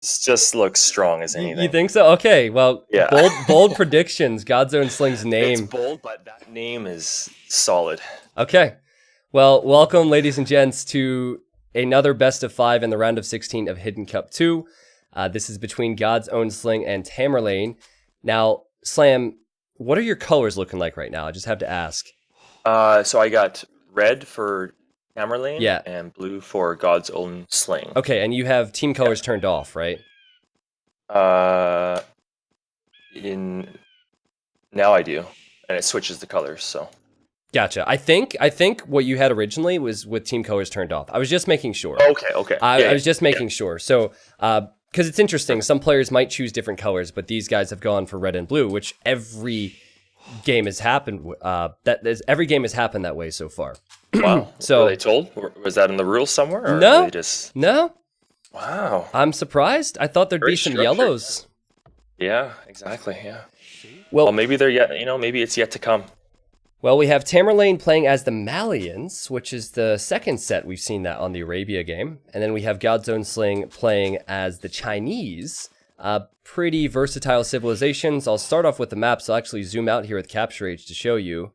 just looks strong as You anything. think so? Okay, well, Yeah. bold predictions. God's Own Sling's It's name. bold, but that name is solid. Okay, well, welcome, ladies and gents, to another best of 5 in the round of 16 of Hidden Cup 2. This is between God's Own Sling and Tamerlane. Now, Slam, what are your colors looking like right now? I just have to ask. So I got red for Tamerlane Yeah. and blue for God's Own Sling. Okay, and you have team colors turned off, right? Uh, in now I do, and it switches the colors. So Gotcha. I think what you had originally was with team colors turned off. I was just making sure. okay, I yeah, was just making sure. So, because it's interesting, some players might choose different colors, but these guys have gone for red and blue, which every game has happened. Every game has happened that way so far. Wow. So were they told? Was that in the rules somewhere, or no, were they just? no, Wow. I'm surprised. I thought there'd Very be some structured. yellows. Yeah, exactly. Yeah. Well, Well, maybe they're yet. Maybe it's yet to come. Well, we have Tamerlane playing as the Malians, which is the second set we've seen that on the Arabia game. And then we have God's Own Sling playing as the Chinese. Pretty versatile civilizations. I'll start off with the maps. I'll actually zoom out here with Capture Age to show you.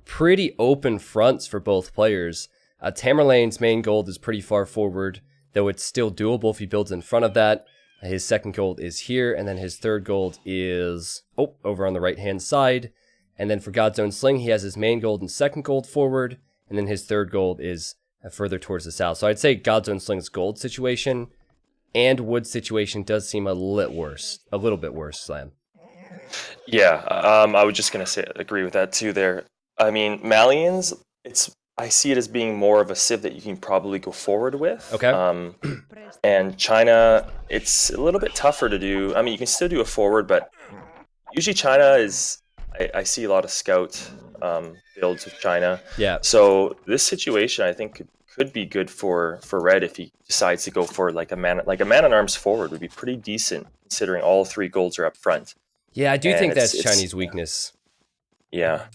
Pretty open fronts for both players. Tamerlane's main gold is pretty far forward, though it's still doable if he builds in front of that. His second gold is here, and then his third gold is over on the right-hand side. And then for God's Own Sling, he has his main gold and second gold forward, and then his third gold is further towards the south. So I'd say God's Own Sling's gold situation and wood situation does seem a little bit worse, Slam. Yeah. I was just gonna agree with that too. There. I mean, Malians. I see it as being more of a civ that you can probably go forward with. Okay. And China, it's a little bit tougher to do. I mean, you can still do a forward, but usually China is. I see a lot of scout builds with China. Yeah. So this situation, I think, could be good for Red if he decides to go for like a man at arms forward would be pretty decent considering all three golds are up front. Yeah, I do And think it's- that's it's- Chinese weakness. Yeah.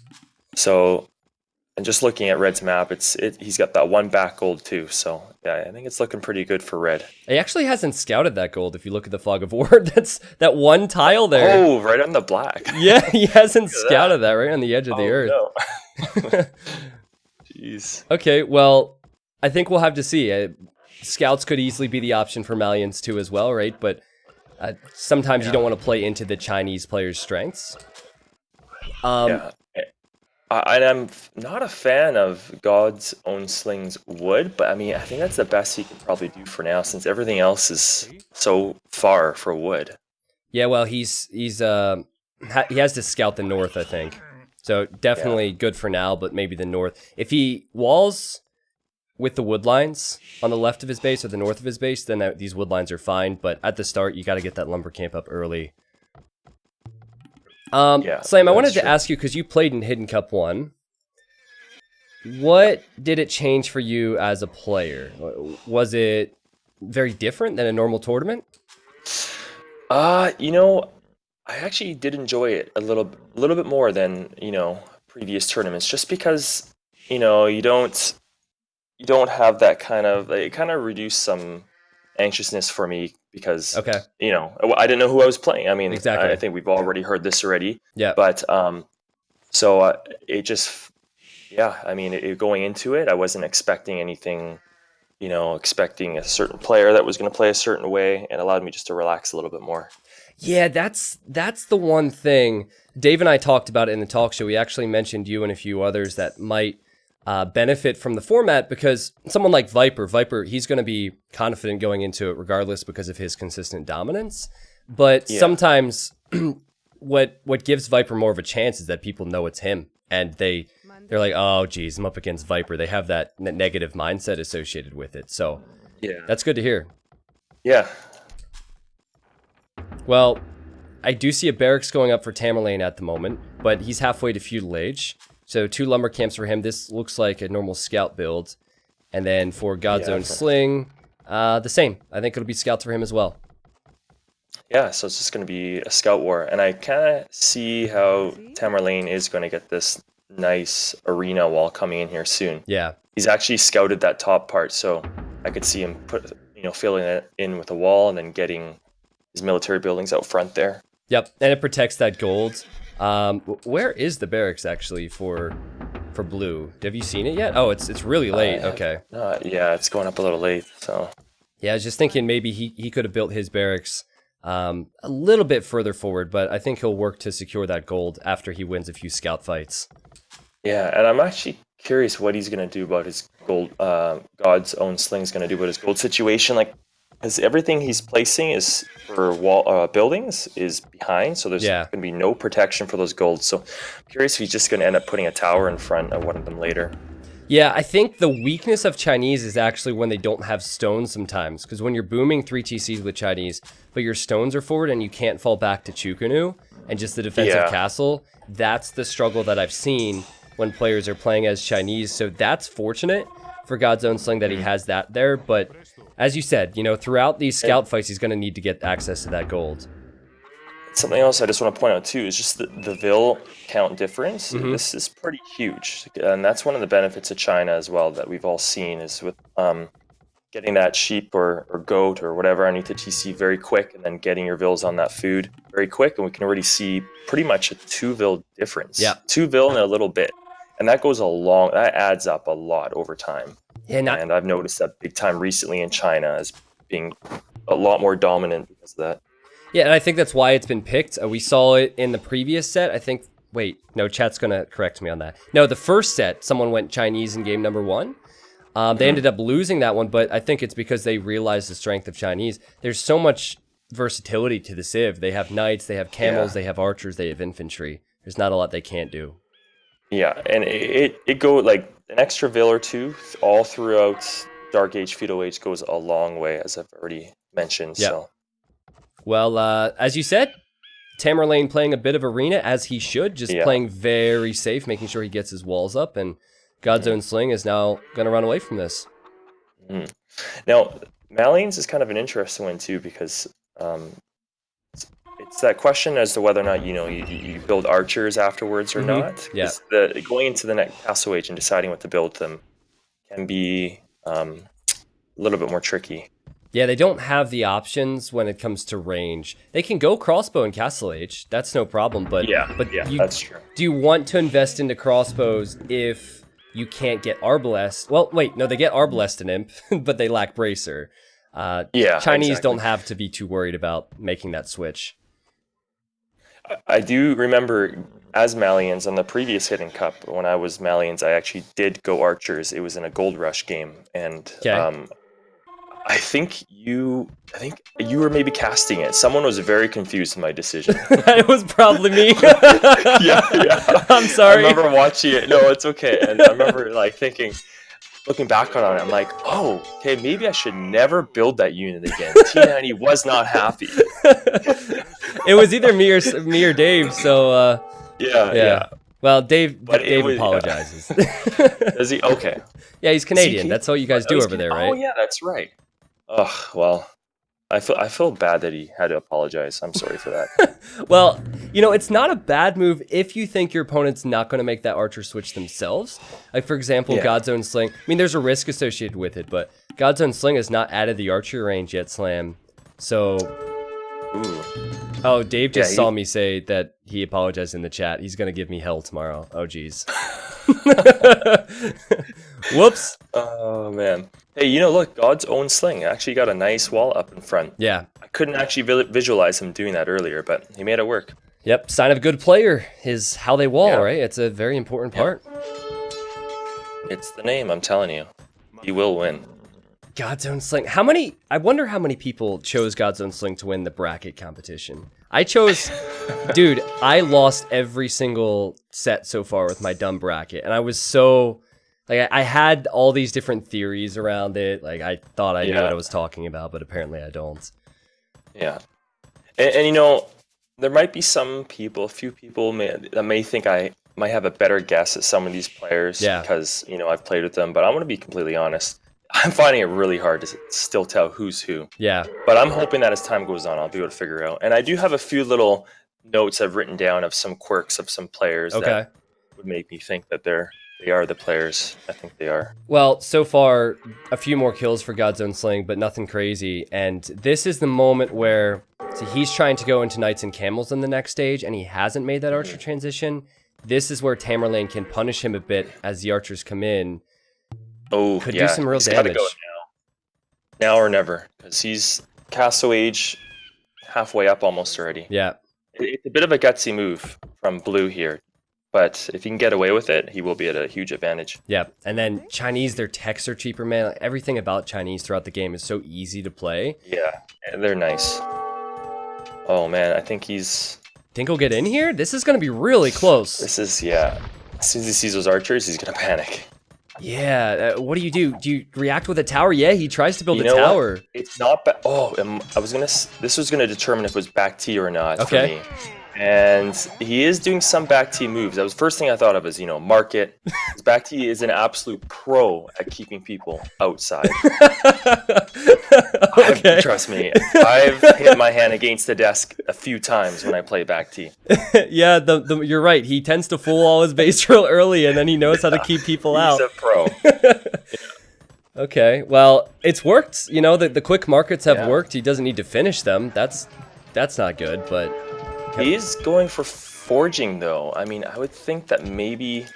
So, and just looking at Red's map, he's got that one back gold too. So yeah, I think it's looking pretty good for Red. He actually hasn't scouted that gold if you look at the Fog of War. That's that one tile there. Oh, right on the black. Yeah, he hasn't Look at scouted that right on the edge of the earth. No. Jeez. Okay, well, I think we'll have to see. Scouts could easily be the option for Malians too as well, right? But sometimes you don't want to play into the Chinese players' strengths. Yeah. I'm not a fan of God's Own Sling's wood, but I mean, I think that's the best he can probably do for now, since everything else is so far for wood. Yeah, well, he has to scout the north, I think. So definitely good for now, but maybe the north. If he walls with the wood lines on the left of his base or the north of his base, then these wood lines are fine. But at the start, you got to get that lumber camp up early. Slam, I wanted to ask you, because you played in Hidden Cup 1. What did it change for you as a player? Was it very different than a normal tournament? I actually did enjoy it a little bit more than, previous tournaments, just because, you don't have that it kind of reduced some anxiousness for me because Okay. I didn't know who I was playing. I mean, Exactly. I think we've already heard this already. Yeah. But so it just I mean, going into it, I wasn't expecting anything. Expecting a certain player that was going to play a certain way, and allowed me just to relax a little bit more. Yeah, that's the one thing. Dave and I talked about it in the talk show. We actually mentioned you and a few others that might benefit from the format, because someone like Viper, he's going to be confident going into it regardless because of his consistent dominance. But sometimes what gives Viper more of a chance is that people know it's him, and they're like, oh, geez, I'm up against Viper. They have that negative mindset associated with it. So that's good to hear. Yeah. Well, I do see a barracks going up for Tamerlane at the moment, but he's halfway to feudal age. So 2 lumber camps for him. This looks like a normal scout build. And then for God's Own Sling, the same. I think it'll be scouts for him as well. Yeah, so it's just going to be a scout war. And I kind of see how Tamerlane is going to get this nice arena wall coming in here soon. Yeah. He's actually scouted that top part, so I could see him filling it in with a wall and then getting military buildings out front there. Yep, and it protects that gold. Where is the barracks actually for blue? Have you seen it yet? Oh, it's really late. Okay. Yeah, it's going up a little late. So Yeah, I was just thinking maybe he could have built his barracks a little bit further forward, but I think he'll work to secure that gold after he wins a few scout fights. yeah, and I'm actually curious what he's gonna do about his gold. God's own sling's gonna do about his gold situation. Like, because everything he's placing is for wall buildings is behind, so there's Yeah. gonna be no protection for those golds. So I'm curious if he's just gonna end up putting a tower in front of one of them later. Yeah, I think the weakness of Chinese is actually when they don't have stones sometimes. Because when you're booming 3 TCs with Chinese, but your stones are forward and you can't fall back to Chukunu and just the defensive Yeah. castle, that's the struggle that I've seen when players are playing as Chinese. So that's fortunate for God's Own Sling that he has that there. But as you said, throughout these scout fights, he's going to need to get access to that gold. Something else I just want to point out too is just the vil count difference. This is pretty huge, and that's one of the benefits of China as well that we've all seen is with getting that sheep or goat or whatever underneath the TC very quick, and then getting your vils on that food very quick, and we can already see pretty much a 2 vil difference. Yeah. 2 vil and a little bit, and that adds up a lot over time. Yeah, And I've noticed that big time recently in China as being a lot more dominant because of that. Yeah, and I think that's why it's been picked. We saw it in the previous set. I think, wait, no, chat's going to correct me on that. No, the first set, someone went Chinese in game number 1. They ended up losing that one, but I think it's because they realized the strength of Chinese. There's so much versatility to the Civ. They have knights, they have camels, they have archers, they have infantry. There's not a lot they can't do. Yeah, and it go like an extra vil or two all throughout Dark Age, Feudal Age goes a long way, as I've already mentioned. Yep. So. Well, as you said, Tamerlane playing a bit of arena as he should, just playing very safe, making sure he gets his walls up, and God's Own Sling is now going to run away from this. Now, Malians is kind of an interesting one too, because it's that question as to whether or not you build archers afterwards or not. Yeah. Going into the next Castle Age and deciding what to build them can be a little bit more tricky. Yeah, they don't have the options when it comes to range. They can go crossbow in Castle Age. That's no problem. But that's true. Do you want to invest into crossbows if you can't get Arbalest? Well, wait, no, they get Arbalest and Imp, but they lack Bracer. Chinese don't have to be too worried about making that switch. I do remember as Malians on the previous Hidden Cup, when I was Malians, I actually did go archers. It was in a Gold Rush game, and I think you were maybe casting it. Someone was very confused in my decision. It was probably me. yeah. I'm sorry. I remember watching it. No, it's okay. And I remember looking back on it, I'm like, oh, okay, maybe I should never build that unit again. T90 was not happy. It was either me or Dave. So yeah. Well, Dave apologizes. Is he okay? Yeah, he's Canadian. That's what you guys do over there, right? Oh yeah, that's right. Oh well, I feel bad that he had to apologize. I'm sorry for that. Well, it's not a bad move if you think your opponent's not going to make that archer switch themselves. Like, for example, God's Own Sling. I mean, there's a risk associated with it, but God's Own Sling has not added the archer range yet, Slam. So... Ooh. Oh, Dave just saw me say that he apologized in the chat. He's going to give me hell tomorrow. Oh, geez. Whoops. Oh, man. Hey, look, God's Own Sling actually got a nice wall up in front. Yeah. I couldn't actually visualize him doing that earlier, but he made it work. Yep, sign of a good player is how they wall, right? It's a very important part. It's the name, I'm telling you. He will win. God's Own Sling. I wonder how many people chose God's Own Sling to win the bracket competition. I chose, dude, I lost every single set so far with my dumb bracket. And I was so, I had all these different theories around it. Like, I thought I knew what I was talking about, but apparently I don't. Yeah. And there might be a few people that may think I might have a better guess at some of these players because, I've played with them. But I'm going to be completely honest. I'm finding it really hard to still tell who's who. Yeah. But I'm hoping that as time goes on, I'll be able to figure out. And I do have a few little notes I've written down of some quirks of some players that would make me think that they are the players I think they are. Well, so far, a few more kills for God's Own Sling, but nothing crazy. And this is the moment where So he's trying to go into Knights and Camels in the next stage, and he hasn't made that Archer transition. This is where Tamerlane can punish him a bit as the Archers come in. Oh, Could yeah. do some real He's gotta damage. go now or never, because he's Castle Age halfway up almost already. Yeah. It's a bit of a gutsy move from Blue here, but if he can get away with it, he will be at a huge advantage. Yeah, and then Chinese, their techs are cheaper, man. Like, everything about Chinese throughout the game is so easy to play. Yeah, they're nice. Oh man, I think he's... Think he'll get in here? This is going to be really close. This is, yeah. As soon as he sees those archers, he's going to panic. Yeah, what do you do? Do you react with a tower? Yeah, he tries to build a know tower. What? It's not bad. Oh, I was going to... This was going to determine if it was back T or not for me. And he is doing some back T moves. That was the first thing I thought of is, you know, market. Back T is an absolute pro at keeping people outside. Okay. Trust me, I've hit my hand against the desk a few times when I play back T. Yeah, you're right. He tends to fool all his base real early, and then he knows how to keep people out. He's a pro. Okay, well, it's worked. You know, the quick markets have worked. He doesn't need to finish them. That's not good, but... He is going for forging, though. I mean, I would think that maybe,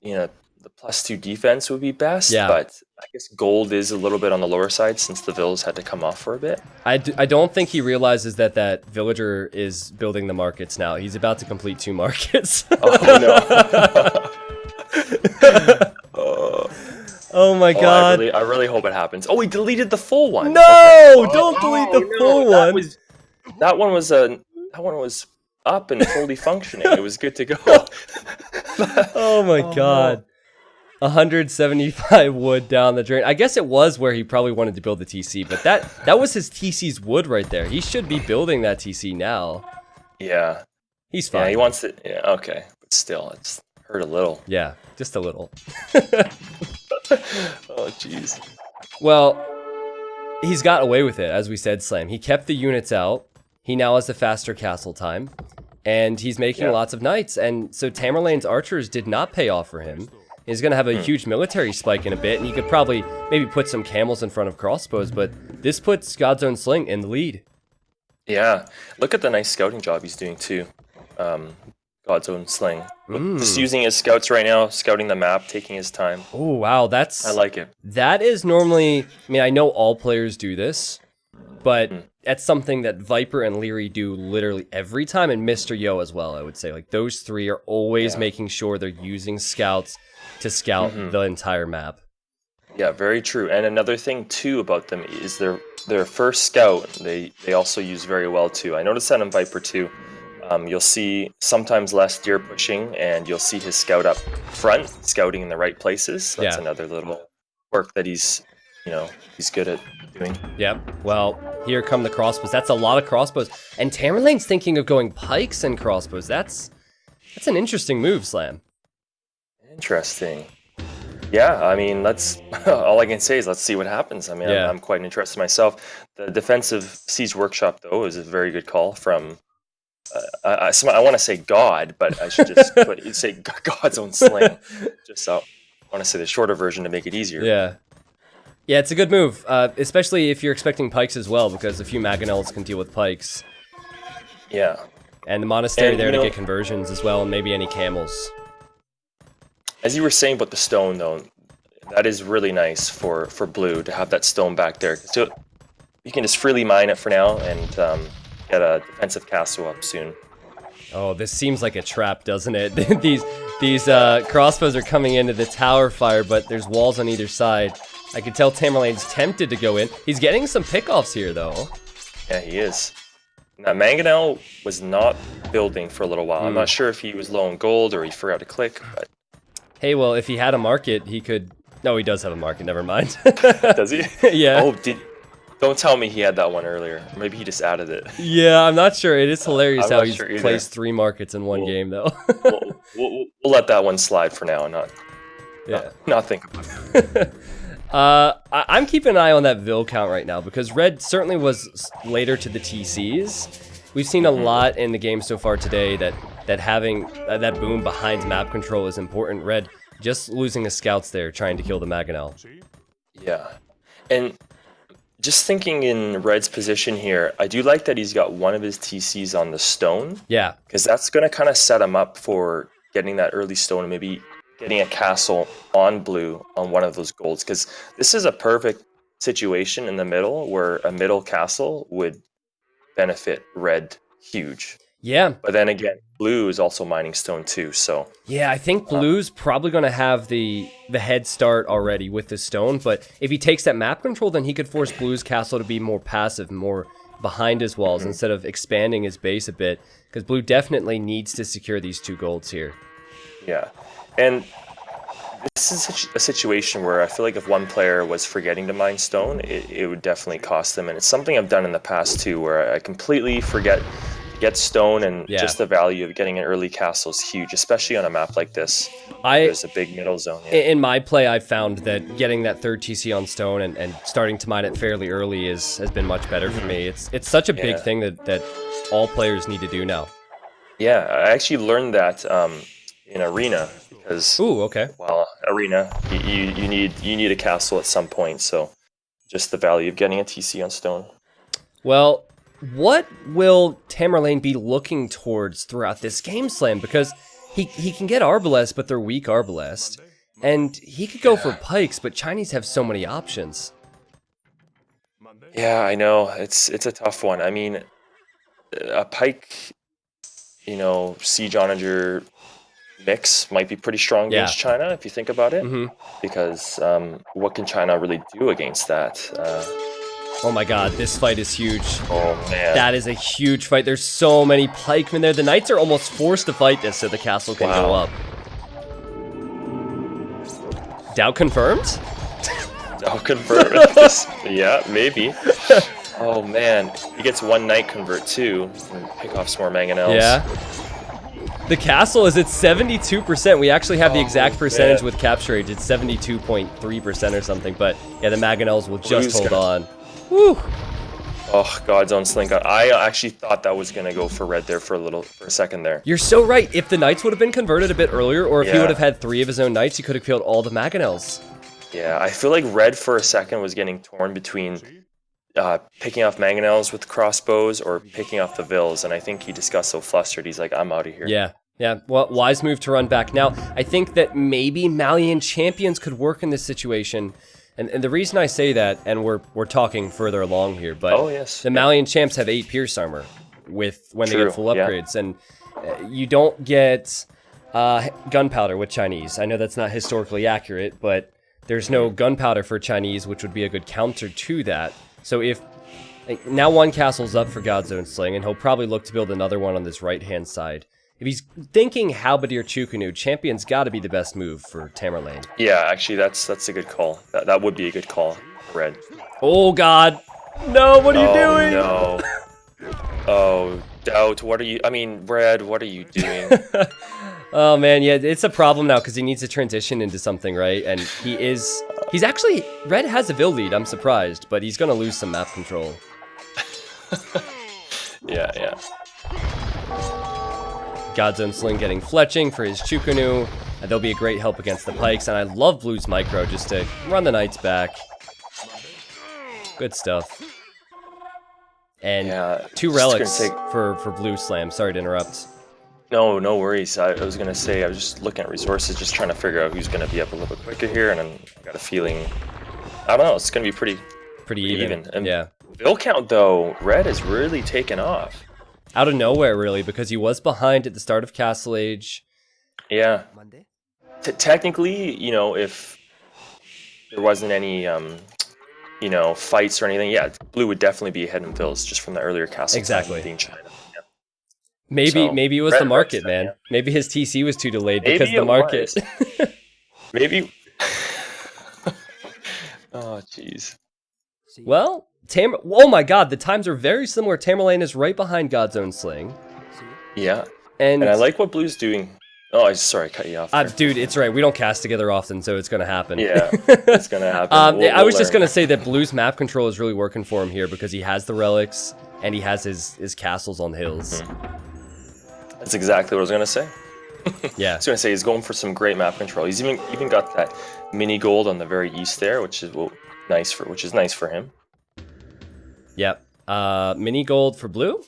you know, the +2 defense would be best, but I guess gold is a little bit on the lower side since the villas had to come off for a bit. I don't think he realizes that villager is building the markets now. He's about to complete 2 markets. Oh, no. Oh my god. I really hope it happens. Oh, he deleted the full one. No! Okay. Don't delete the full one. That one was up and fully functioning. It was good to go. Oh my god. No. 175 wood down the drain. I guess it was where he probably wanted to build the TC, but that was his TC's wood right there. He should be building that TC now. Yeah. He's fine. Yeah, he wants it. Yeah, okay. But still, it's hurt a little. Yeah, just a little. Oh, jeez. Well, he's got away with it, as we said, Slam. He kept the units out. He now has the faster castle time, and he's making lots of knights. And so Tamerlane's archers did not pay off for him. He's going to have a huge military spike in a bit, and he could probably maybe put some camels in front of crossbows, but this puts God's Own Sling in the lead. Yeah, look at the nice scouting job he's doing too. God's Own Sling. Just using his scouts right now, scouting the map, taking his time. Oh, wow, I like it. That is normally, I mean, I know all players do this, but that's something that Viper and Leary do literally every time, and Mr. Yo as well, I would say. Like, those three are always making sure they're using scouts to scout the entire map. Yeah, very true. And another thing too about them is their first scout, they also use very well too. I noticed that in Viper too. You'll see sometimes less deer pushing, and you'll see his scout up front, scouting in the right places. That's another little work that he's good at doing. Yep. Well, here come the crossbows. That's a lot of crossbows. And Tamerlane's thinking of going pikes and crossbows. That's an interesting move, Slam. Interesting. Yeah, I mean, let's. All I can say is let's see what happens. I mean, I'm quite interested myself. The defensive Siege Workshop, though, is a very good call from. I want to say God, but I should just say God's Own Sling. Just so I want to say the shorter version to make it easier. Yeah, it's a good move, especially if you're expecting pikes as well, because a few Mangonels can deal with pikes. Yeah. And the monastery there to get conversions as well, and maybe any camels. As you were saying about the stone, though, that is really nice for blue to have that stone back there. So you can just freely mine it for now and get a defensive castle up soon. Oh, this seems like a trap, doesn't it? these crossbows are coming into the tower fire, but there's walls on either side. I can tell Tamerlane's tempted to go in. He's getting some pickoffs here, though. Yeah, he is. Now, Mangonel was not building for a little while. I'm not sure if he was low on gold or he forgot to click, but... Hey, well, if he had a market, he could... No, he does have a market, never mind. Does he? Yeah. Oh, don't tell me he had that one earlier. Maybe he just added it. Yeah, I'm not sure. It is hilarious how he's placed 3 markets in one game, though. we'll let that one slide for now and not think about it. I'm keeping an eye on that Vil count right now, because Red certainly was later to the TCs. We've seen a lot in the game so far today that having that boom behind map control is important. Red just losing the scouts there, trying to kill the Mangonel. Yeah, and just thinking in Red's position here, I do like that he's got one of his TCs on the stone, Yeah. because that's going to kind of set him up for getting that early stone and maybe getting a castle on blue on one of those golds. Because this is a perfect situation in the middle where a middle castle would benefit Red huge. Yeah. But then again, blue is also mining stone too, so Yeah, I think blue's probably going to have the head start already with the stone, but if he takes that map control, then he could force blue's castle to be more passive, more behind his walls instead of expanding his base a bit, because blue definitely needs to secure these 2 golds here. yeah. And this is a situation where I feel like if one player was forgetting to mine stone, it would definitely cost them. And it's something I've done in the past too, where I completely forget to get stone, and just the value of getting an early castle is huge, especially on a map like this. There's a big middle zone. Yeah. In my play, I've found that getting that 3rd TC on stone and starting to mine it fairly early has been much better for me. It's such a big thing that all players need to do now. Yeah, I actually learned that in Arena, because well, Arena, you need a castle at some point, so just the value of getting a TC on stone. Well, what will Tamerlane be looking towards throughout this game slam? Because he can get Arbalest, but they're weak Arbalest. And he could go for pikes, but Chinese have so many options. Yeah, I know. It's a tough one. I mean, a pike, siege onager mix might be pretty strong against China if you think about it. Because what can China really do against that? Oh my god, this fight is huge. Oh man. That is a huge fight. There's so many pikemen there. The knights are almost forced to fight this so the castle can go up. Doubt confirmed? Doubt confirmed. Yeah, maybe. Oh man, he gets 1 knight convert too, and pick off some more mangonels. Yeah. The castle is at 72%. We actually have the exact percentage with capture age. It's 72.3% or something. But yeah, the mangonels will just hold on. Woo! Oh, God's own Sling. I actually thought that was gonna go for Red there for a second there. You're so right. If the knights would have been converted a bit earlier, or if he would have had 3 of his own knights, he could have killed all the mangonels. Yeah, I feel like Red for a second was getting torn between picking off mangonels with crossbows or picking off the vills, and I think he just got so flustered. He's like, I'm out of here. Yeah. Well, wise move to run back. Now, I think that maybe Malian champions could work in this situation. And the reason I say that, and we're talking further along here, but the Malian champs have 8 pierce armor when they get full upgrades, and you don't get gunpowder with Chinese. I know that's not historically accurate, but there's no gunpowder for Chinese, which would be a good counter to that. So if now 1 castle's up for God's Own Sling, and he'll probably look to build another one on this right-hand side. If he's thinking Halberdier Chukunu, Champion's got to be the best move for Tamerlane. Yeah, actually, that's a good call. That would be a good call, Red. Oh, God. No, what are you doing? No. Oh, Doubt, Red, what are you doing? Oh, man, yeah, it's a problem now because he needs to transition into something, right? And he's actually, Red has a Vil lead, I'm surprised, but he's going to lose some map control. Yeah. God's Own Sling getting fletching for his Chukunu, and they'll be a great help against the pikes, and I love Blue's micro just to run the knights back. Good stuff. And 2 relics for Blue Slam. Sorry to interrupt. No worries. I was going to say, I was just looking at resources, just trying to figure out who's going to be up a little bit quicker here, and I got a feeling, I don't know, it's going to be pretty even. And Vil count, though, Red has really taken off. Out of nowhere, really, because he was behind at the start of Castle Age. Yeah. Technically, if there wasn't any, fights or anything, Blue would definitely be ahead in Vils just from the earlier Castle time being China. Yeah. Maybe it was the market, man. Maybe his TC was too delayed because of the market. Maybe. Oh, jeez. Well, oh my god, the times are very similar. Tamerlane is right behind God's Own Sling. Yeah. And I like what Blue's doing. Oh, sorry, I cut you off. Dude, it's right. We don't cast together often, so it's going to happen. Yeah, it's going to happen. I was just going to say that Blue's map control is really working for him here because he has the relics and he has his castles on hills. That's exactly what I was going to say. Yeah. I was going to say he's going for some great map control. He's even got that mini gold on the very east there, which is nice for him. Yep. Mini gold for blue?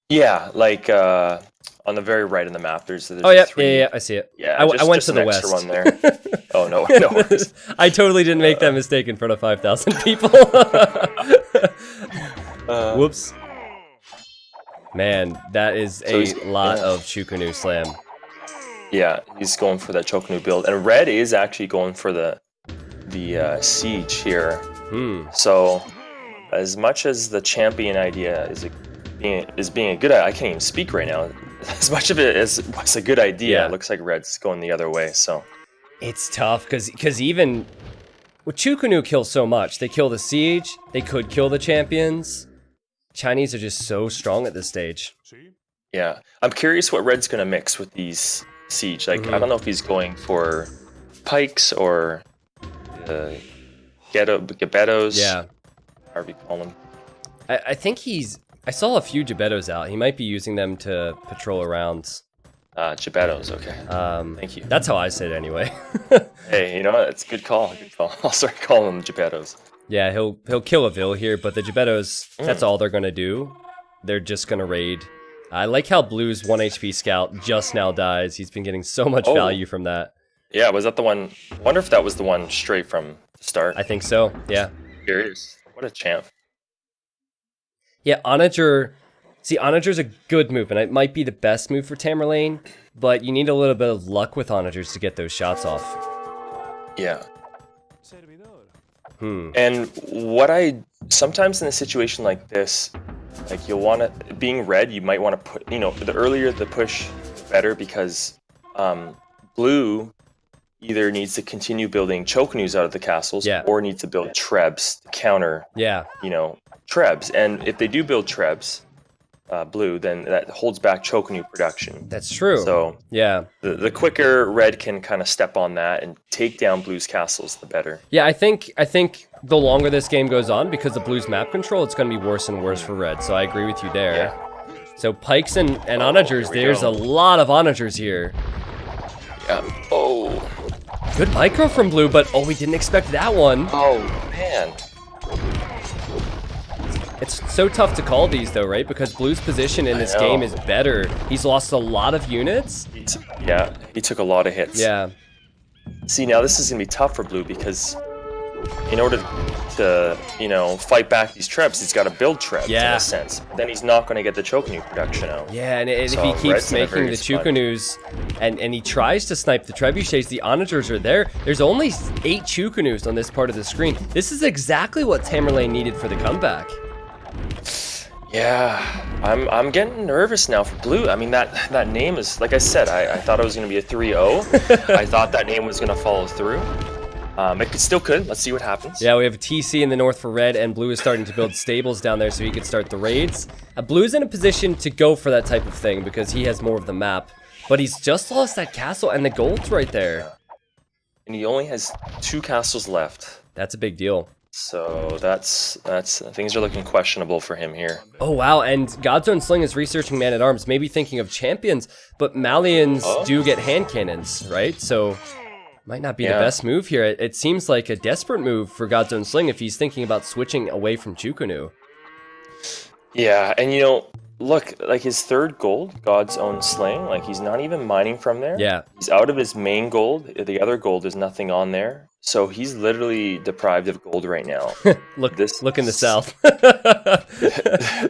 Yeah, like on the very right of the map, there's Oh, yeah, three. yeah, I see it. Yeah, I went just to an the extra west. one there. Oh no, no worries. I totally didn't make that mistake in front of 5,000 people. Whoops. Man, that is So a lot yeah. of Chukunu slam. Yeah, he's going for that Chokunu build, and red is actually going for the siege here. So as much as the champion idea is being a good, I can't even speak right now. As much of it as was a good idea, Yeah. it looks like red's going the other way. So It's tough because even well, Chukunu kills so much. They kill the siege. They could kill the champions. Chinese are just so strong at this stage. yeah, I'm curious what red's gonna mix with these siege. Like I don't know if he's going for pikes or gebettos. Yeah, However you call them. I think he's. I saw a few Gebettos out. He might be using them to patrol around. Gebettos, okay. Thank you. That's how I say it anyway. Hey, you know what? It's a good call. Good call. I'll start calling them gebettos. Yeah, he'll kill a Vil here, but the Gebettos, that's all they're gonna do. They're just gonna raid. I like how Blue's 1 HP scout just now dies. He's been getting so much value from that. Yeah, was that the one? I wonder if that was the one straight from the start. I think so, yeah. Here it is. What a champ. Yeah, Onager. See, Onager's a good move, and it might be the best move for Tamerlane, but you need a little bit of luck with Onagers to get those shots off. Yeah. And what sometimes in a situation like this, like you'll want to, being red, you might want to put, the earlier the push, the better, because blue either needs to continue building Chokanus out of the castles, or needs to build Trebs to counter, Trebs. And if they do build Trebs, blue, then that holds back Chokanu production. That's true. So yeah, the quicker red can kind of step on that and take down blue's castles, the better. Yeah, I think the longer this game goes on, because of blue's map control, it's going to be worse and worse for red. So I agree with you there. Yeah. So pikes and onagers, there's a lot of onagers here. Yeah. Oh. Good micro from blue, but we didn't expect that one. Oh man. It's so tough to call these though, right? Because blue's position in this game is better. He's lost a lot of units. He took a lot of hits. Yeah. See, now this is going to be tough for blue because in order to, fight back these Trebs, he's got to build Trebs in a sense. But then he's not going to get the Chokanu production out. Yeah, and if he keeps making the Chukanus and he tries to snipe the Trebuchets, the Onagers are there. There's only 8 Chukanus on this part of the screen. This is exactly what Tamerlane needed for the comeback. Yeah, I'm getting nervous now for blue. I mean, that name is, like I said, I thought it was going to be a 3-0. I thought that name was going to follow through. It still could. Let's see what happens. Yeah, we have a TC in the north for red, and blue is starting to build stables down there so he can start the raids. Blue's in a position to go for that type of thing because he has more of the map. But he's just lost that castle, and the gold's right there. And he only has 2 castles left. That's a big deal. So that's things are looking questionable for him here. Oh wow, and Godzone Sling is researching man-at-arms, maybe thinking of champions, but Malians do get hand cannons, right? So might not be the best move here. It seems like a desperate move for Godzone Sling if he's thinking about switching away from Chukunu. Yeah, and look, like his 3rd gold, God's Own Sling, like he's not even mining from there. Yeah. He's out of his main gold. The other gold, there's nothing on there. So he's literally deprived of gold right now. Look in the south.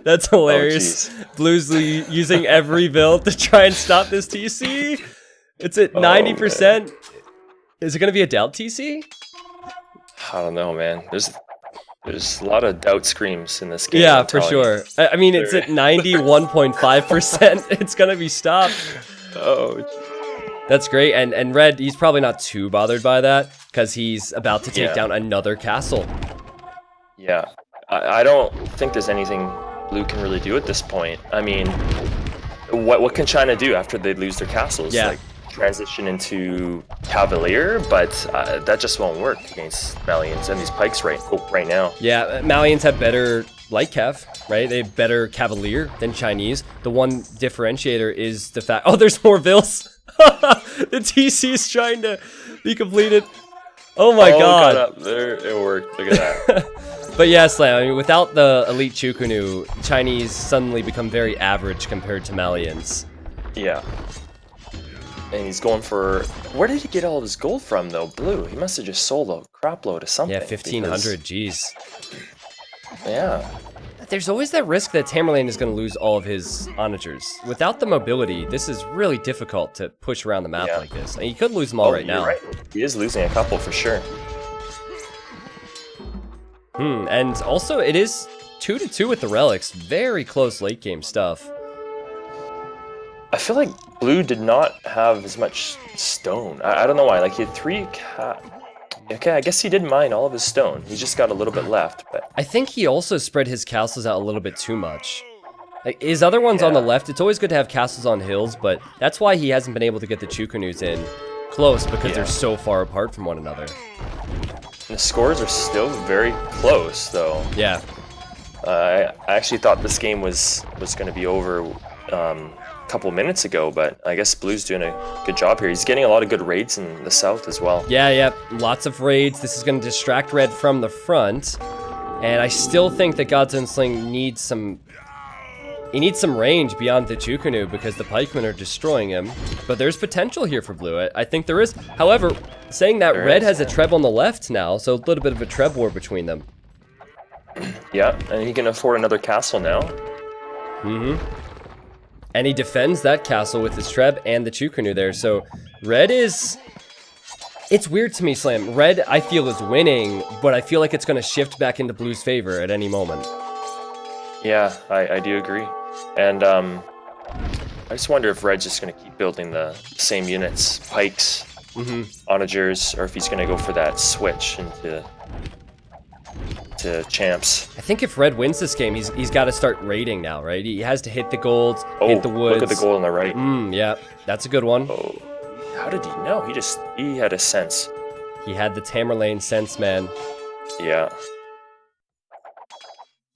That's hilarious. Blue's using every build to try and stop this TC. It's at 90%. Is it going to be a doubt TC? I don't know, man. There's a lot of doubt screams in this game. Yeah, for sure. I mean, it's at 91.5%. It's going to be stopped. Oh, that's great. And red, he's probably not too bothered by that because he's about to take down another castle. Yeah. I don't think there's anything blue can really do at this point. I mean, what can China do after they lose their castles? Yeah. Like, transition into Cavalier, but that just won't work against Malians and these pikes right now. Yeah, Malians have better light cav, right? They have better Cavalier than Chinese. The one differentiator is the fact... Oh, there's more Vils! The TC is trying to be completed. Oh my god. Got up there. It worked. Look at that. But yeah, Slam, I mean, without the elite Chukunu, Chinese suddenly become very average compared to Malians. Yeah. And he's going for... Where did he get all of his gold from, though? Blue. He must have just sold a crap load of something. Yeah, 1,500, jeez. Yeah. There's always that risk that Tamerlane is going to lose all of his onagers. Without the mobility, this is really difficult to push around the map like this. And you could lose them all right now. Right. He is losing a couple for sure. And also it is 2-2 with the relics. Very close late game stuff. I feel like Blue did not have as much stone. I don't know why. Like, he had 3 Okay, I guess he did mine all of his stone. He just got a little bit left, but... I think he also spread his castles out a little bit too much. Like, his other ones on the left, it's always good to have castles on hills, but that's why he hasn't been able to get the Chukunus in close, because they're so far apart from one another. The scores are still very close, though. Yeah. I actually thought this game was going to be over a couple minutes ago, but I guess Blue's doing a good job here. He's getting a lot of good raids in the south as well. Yeah, lots of raids. This is going to distract Red from the front, and I still think that God's Own Sling needs some... He needs some range beyond the Chukunu because the pikemen are destroying him. But there's potential here for Blue. I think there is. However, saying that, Red has a Treb on the left now, so a little bit of a Treb war between them. Yeah, and he can afford another castle now. And he defends that castle with his Treb and the Chukunu there. So Red is... It's weird to me, Slam. Red, I feel, is winning, but I feel like it's going to shift back into Blue's favor at any moment. Yeah, I do agree. And I just wonder if Red's just going to keep building the same units, pikes, onagers, or if he's going to go for that switch into champs. I think if Red wins this game, he's got to start raiding now, right? He has to hit the gold, hit the woods. Look at the gold on the right. Yeah, that's a good one. Oh, how did he know? He had a sense. He had the Tamerlane sense, man. Yeah.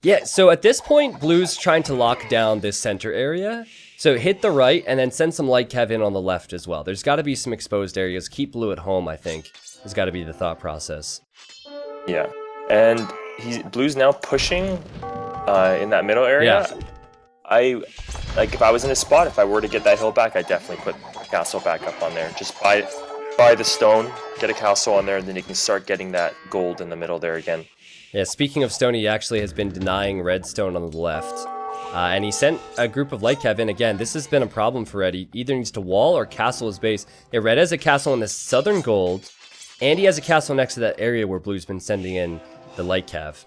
Yeah, so at this point, Blue's trying to lock down this center area. So hit the right, and then send some light cav in on the left as well. There's got to be some exposed areas. Keep Blue at home, I think, has got to be the thought process. Yeah, and Blue's now pushing in that middle area. Yeah. If I was in his spot, if I were to get that hill back, I'd definitely put the castle back up on there. Just buy the stone, get a castle on there, and then you can start getting that gold in the middle there again. Yeah, speaking of stone, he actually has been denying redstone on the left. And he sent a group of light cav in again. This has been a problem for Red. He either needs to wall or castle his base. Yeah, Red has a castle in the southern gold, and he has a castle next to that area where Blue's been sending in the light cav.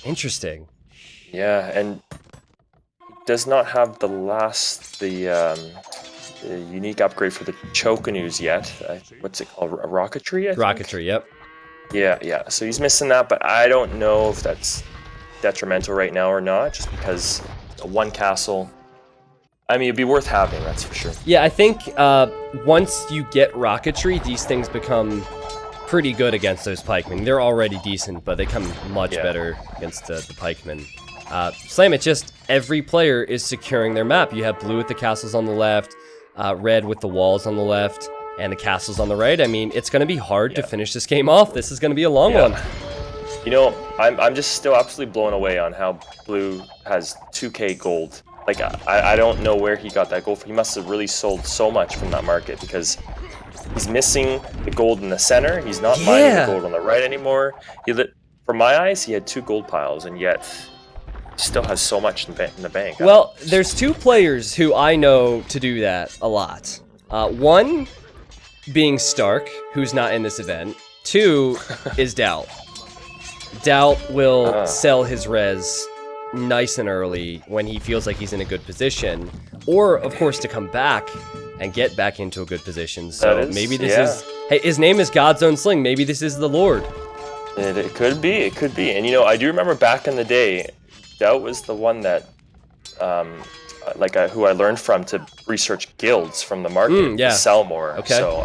Interesting. Yeah, and he does not have the unique upgrade for the Chokanus yet. What's it called? Rocketry, I think? Rocketry, yep. Yeah. So he's missing that, but I don't know if that's detrimental right now or not, just because one castle... I mean, it'd be worth having, that's for sure. Yeah, I think once you get rocketry, these things become pretty good against those pikemen. They're already decent, but they come much better against the pikemen. Slam, it's just every player is securing their map. You have Blue with the castles on the left, Red with the walls on the left, and the castles on the right. I mean, it's going to be hard to finish this game off. This is going to be a long one. You know, I'm just still absolutely blown away on how Blue has 2k gold. Like, I don't know where he got that gold from. He must have really sold so much from that market, because he's missing the gold in the center. He's not mining the gold on the right anymore. For my eyes, he had 2 gold piles, and yet he still has so much in the bank. Well, there's 2 players who I know to do that a lot. One being Stark, who's not in this event. 2 is Doubt. Doubt will sell his res nice and early when he feels like he's in a good position, or of course to come back and get back into a good position. So maybe this is, hey, his name is God's Own Sling. Maybe this is the Lord. It could be. And you know, I do remember back in the day, Doubt was the one that who I learned from to research guilds from the market to sell more. Okay. So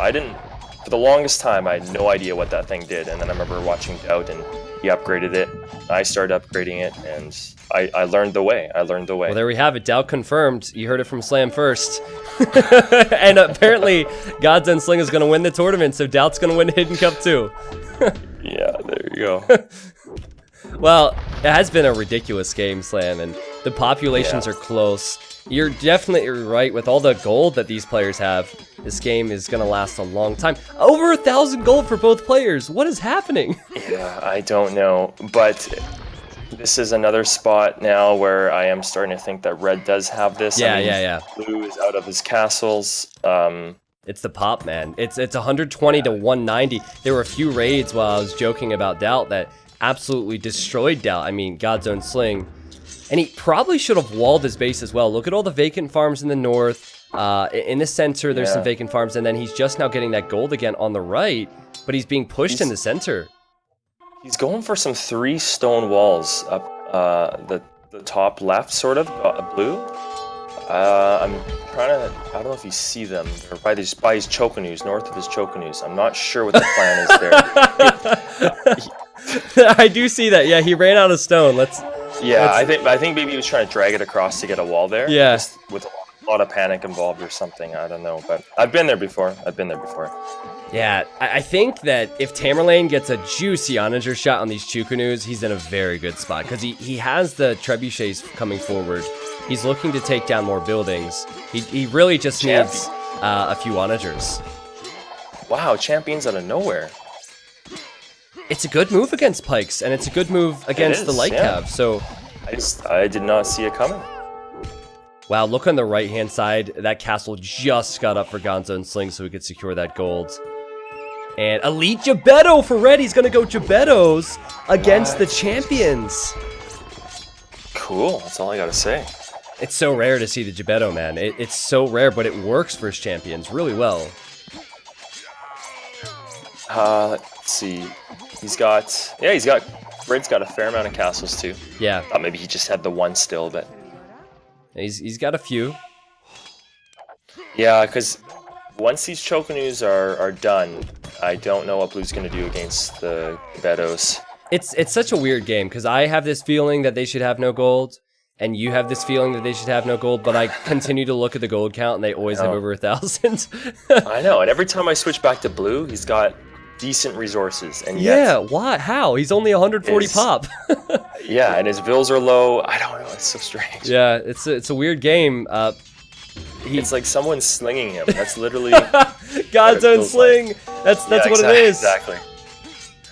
for the longest time, I had no idea what that thing did. And then I remember watching Doubt, and he upgraded it. I started upgrading it, and I learned the way. Well, there we have it. Doubt confirmed. You heard it from Slam first. And apparently, God's Own Sling is going to win the tournament, so Doubt's going to win Hidden Cup too. Yeah, there you go. Well, it has been a ridiculous game, Slam, and the populations Yeah. are close. You're definitely right. With all the gold that these players have, this game is going to last a long time. Over 1,000 gold for both players. What is happening? Yeah, I don't know, but this is another spot now where I am starting to think that red does have this. Yeah, I mean, yeah. blue is out of his castles. It's the pop, man. It's 120 to 190. There were a few raids while I was joking about Doubt that absolutely destroyed Doubt. I mean, God's Own Sling. And he probably should have walled his base as well. Look at all the vacant farms in the north. In the center, there's some vacant farms. And then he's just now getting that gold again on the right. But he's being pushed in the center. He's going for some 3 stone walls up the top left, sort of, blue. I'm trying to, I don't know if you see them. They're by his Chokanews, north of his Chokanews. I'm not sure what the plan is there. I do see that. Yeah, he ran out of stone. I think maybe he was trying to drag it across to get a wall there. Yeah. Just with a lot of panic involved or something. I don't know, but I've been there before. Yeah, I think that if Tamerlane gets a juicy onager shot on these Chukanews, he's in a very good spot because he has the trebuchets coming forward. He's looking to take down more buildings. He really just needs a few onagers. Wow, champions out of nowhere. It's a good move against Pikes, and it's a good move against the light cav. So I did not see it coming. wow, look on the right-hand side. That castle just got up for Gonzo and Sling so we could secure that gold. And Elite Gebetto for red. He's going to go Gebettos against the champions. Cool, that's all I gotta say. It's so rare to see the Gebetto, man. It's so rare, but it works for his champions really well. Let's see. Red's got a fair amount of castles too. Yeah. Thought maybe he just had the one still, but He's got a few. yeah, because once these Chokanews are done, I don't know what blue's gonna do against the Gebettos. It's such a weird game because I have this feeling that they should have no gold, and you have this feeling that they should have no gold, but I continue to look at the gold count and they always have over 1,000. I know, and every time I switch back to blue, he's got decent resources, and yet yeah, why? How? He's only 140 pop. yeah, and his vills are low. I don't know. It's so strange. Yeah, it's a weird game. It's like someone's slinging him. That's literally God's Own Sling. That's what it is. Exactly.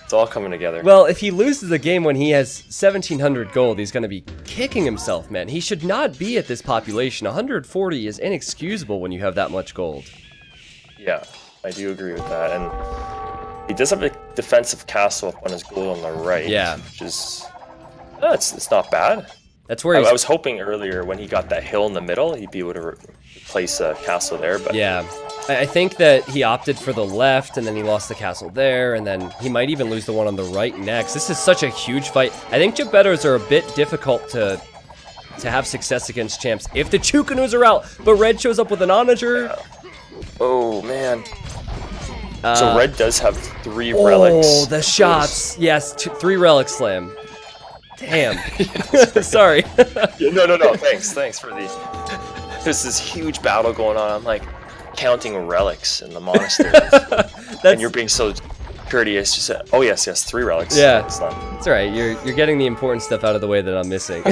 It's all coming together. Well, if he loses a game when he has 1,700 gold, he's going to be kicking himself, man. He should not be at this population. 140 is inexcusable when you have that much gold. Yeah, I do agree with that. And he does have a defensive castle up on his gold on the right. Yeah. Which is... it's not bad. That's where I was hoping earlier when he got that hill in the middle, he'd be able to place a castle there. But yeah. I think that he opted for the left, and then he lost the castle there, and then he might even lose the one on the right next. This is such a huge fight. I think Gebettos are a bit difficult to have success against champs if the Chukanews are out, but red shows up with an onager. Yeah. Oh, man. So red does have 3 relics. Oh, the shots. Yes, 3 relics, Slam. Damn. Sorry. No. Thanks for the... There's this huge battle going on. I'm like counting relics in the monastery. And you're being so courteous. Just said, oh yes, 3 relics. Yeah. Excellent. That's all right. You're getting the important stuff out of the way that I'm missing.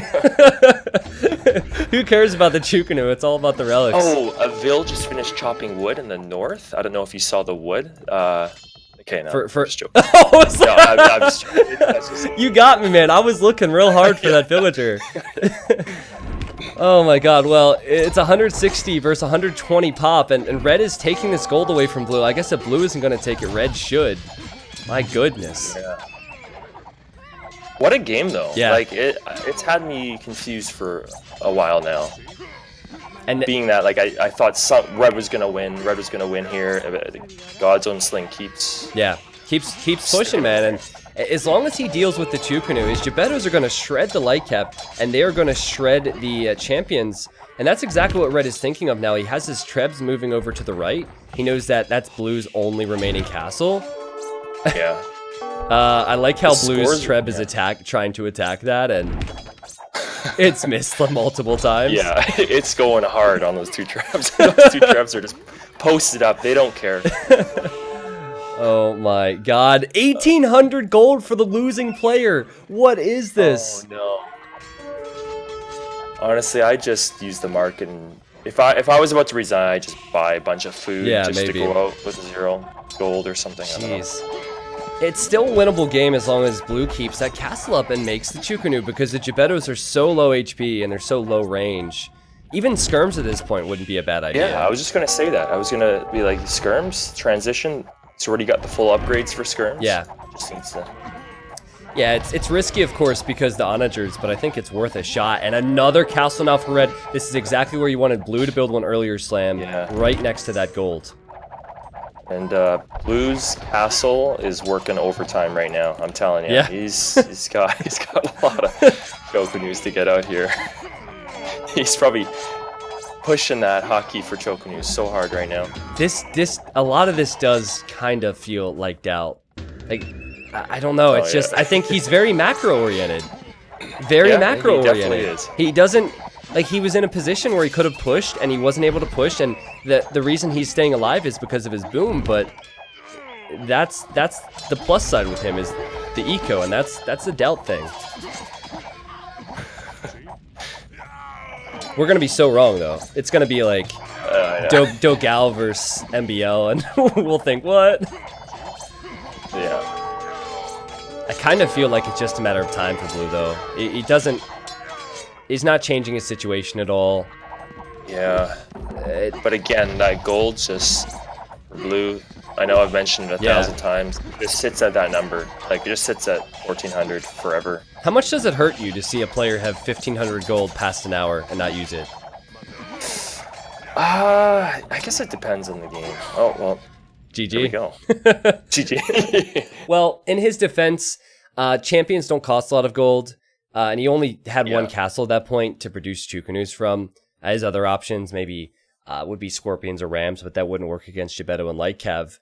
Who cares about the Chukanu? It's all about the relics. Oh, a Vil just finished chopping wood in the north. I don't know if you saw the wood. Okay, no. For just joking. I'm just joking. That's just... You got me, man. I was looking real hard for that villager. Oh my god, well, it's 160 versus 120 pop, and red is taking this gold away from blue. I guess if blue isn't going to take it, red should. My goodness. Yeah. What a game, though. Yeah. Like, it's had me confused for a while now. And being that, like, I thought red was going to win. Red was going to win here. God's Own Sling keeps pushing, man. And as long as he deals with the Chukanu, his Gebettos are going to shred the light cap, and they are going to shred the champions. And that's exactly what red is thinking of now. He has his Trebs moving over to the right. He knows that that's blue's only remaining castle. Yeah. I like how blue's Treb is trying to attack that, and it's missed multiple times. Yeah, it's going hard on those 2 Trebs. Those 2 Trebs are just posted up. They don't care. Oh my god. 1,800 gold for the losing player. What is this? Oh no. Honestly, I just use the market, and if I was about to resign, I just buy a bunch of food Yeah, just maybe. to go out with 0 gold or something. I don't know. Jeez. It's still a winnable game as long as blue keeps that castle up and makes the Chukunu, because the Gebettos are so low HP and they're so low range. Even skirms at this point wouldn't be a bad idea. Yeah, I was just gonna say that. I was gonna be like, skirms transition. It's already got the full upgrades for skirms. Yeah. Just needs to. Yeah, it's risky, of course, because the onagers, but I think it's worth a shot. And another castle now for red. This is exactly where you wanted blue to build one earlier, Slam. Yeah. Right next to that gold. And blue's castle is working overtime right now. I'm telling you. Yeah. He's got a lot of Chokunus to get out here. He's probably pushing that hotkey for Chokunus so hard right now. A lot of this does kind of feel like doubt. Like, I don't know. It's just, I think he's very macro-oriented. Very macro-oriented. He definitely is. He doesn't, like, he was in a position where he could have pushed, and he wasn't able to push, and the reason he's staying alive is because of his boom, but that's the plus side with him, is the eco, and that's a doubt thing. We're gonna be so wrong, though. It's gonna be like Dogal versus MBL, and we'll think, what? Yeah. I kind of feel like it's just a matter of time for blue, though. He's not changing his situation at all. Yeah. But again, that gold just for blue. I know I've mentioned it 1,000 times. It just sits at that number. Like, it just sits at 1,400 forever. How much does it hurt you to see a player have 1,500 gold past an hour and not use it? I guess it depends on the game. Oh, well. GG. Here we go. GG. Well, in his defense, champions don't cost a lot of gold, and he only had one castle at that point to produce Chukunus from. His other options maybe would be Scorpions or Rams, but that wouldn't work against Gebetto and Lightcav.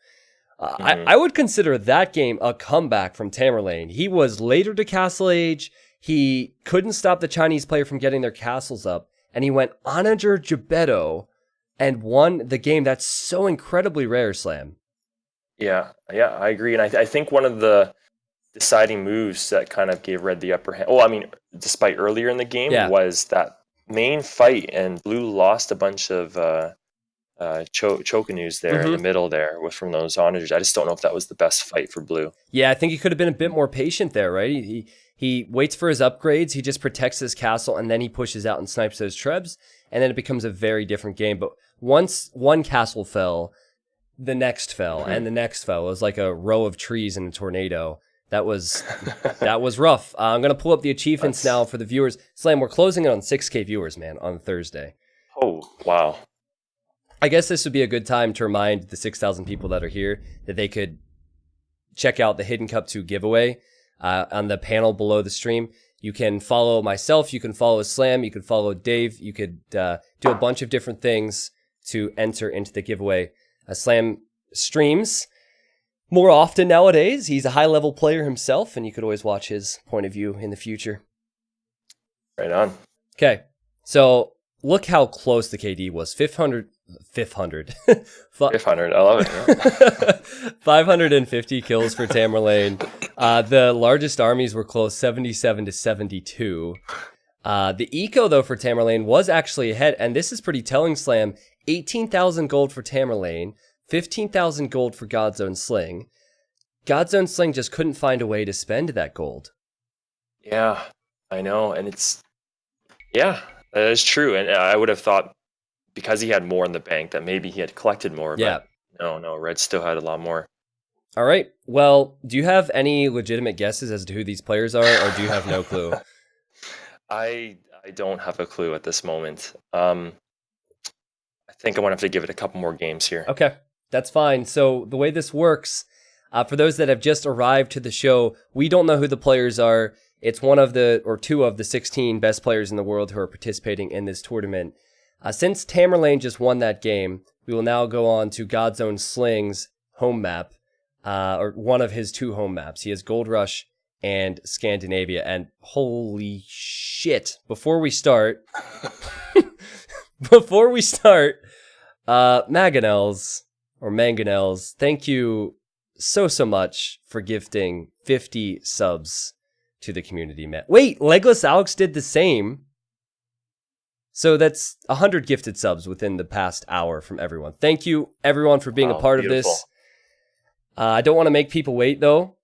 I would consider that game a comeback from Tamerlane. He was later to Castle Age, he couldn't stop the Chinese player from getting their castles up, and he went Onager Gebetto and won the game. That's so incredibly rare, Slam. Yeah, I agree. And I think one of the deciding moves that kind of gave red the upper hand, despite earlier in the game, was that main fight, and blue lost a bunch of Chokunus there in the middle there from those onagers. I just don't know if that was the best fight for blue. Yeah, I think he could have been a bit more patient there, right? He waits for his upgrades, he just protects his castle, and then he pushes out and snipes those trebs, and then it becomes a very different game. But once one castle fell, the next fell, and the next fell. It was like a row of trees in a tornado. That was rough. I'm going to pull up the achievements now for the viewers. Slam, we're closing it on 6K viewers, man, on Thursday. Oh, wow. I guess this would be a good time to remind the 6,000 people that are here that they could check out the Hidden Cup 2 giveaway on the panel below the stream. You can follow myself, you can follow Slam, you can follow Dave, you could do a bunch of different things to enter into the giveaway. Slam streams more often nowadays. He's a high-level player himself, and you could always watch his point of view in the future. Right on. Okay, so look how close the KD was. 500. 500, I love it. 550 kills for Tamerlane. The largest armies were close, 77 to 72. The eco, though, for Tamerlane was actually ahead, and this is pretty telling, Slam. 18,000 gold for Tamerlane, 15,000 gold for Godzone Sling. Godzone Sling just couldn't find a way to spend that gold. Yeah, I know, and that is true. And I would have thought, because he had more in the bank, that maybe he had collected more. Yeah. But no, Red still had a lot more. All right. Well, do you have any legitimate guesses as to who these players are, or do you have no clue? I don't have a clue at this moment. I think I'm going to have to give it a couple more games here. Okay, that's fine. So the way this works, for those that have just arrived to the show, we don't know who the players are. It's one of two of the 16 best players in the world who are participating in this tournament. Since Tamerlane just won that game, we will now go on to Godzone Sling's home map, or one of his 2 home maps. He has Gold Rush and Scandinavia, and holy shit, before we start, Mangonels, thank you so much for gifting 50 subs to the community, man. Wait, Legless Alex did the same. So that's 100 gifted subs within the past hour from everyone. Thank you, everyone, for being a part of this. I don't want to make people wait, though.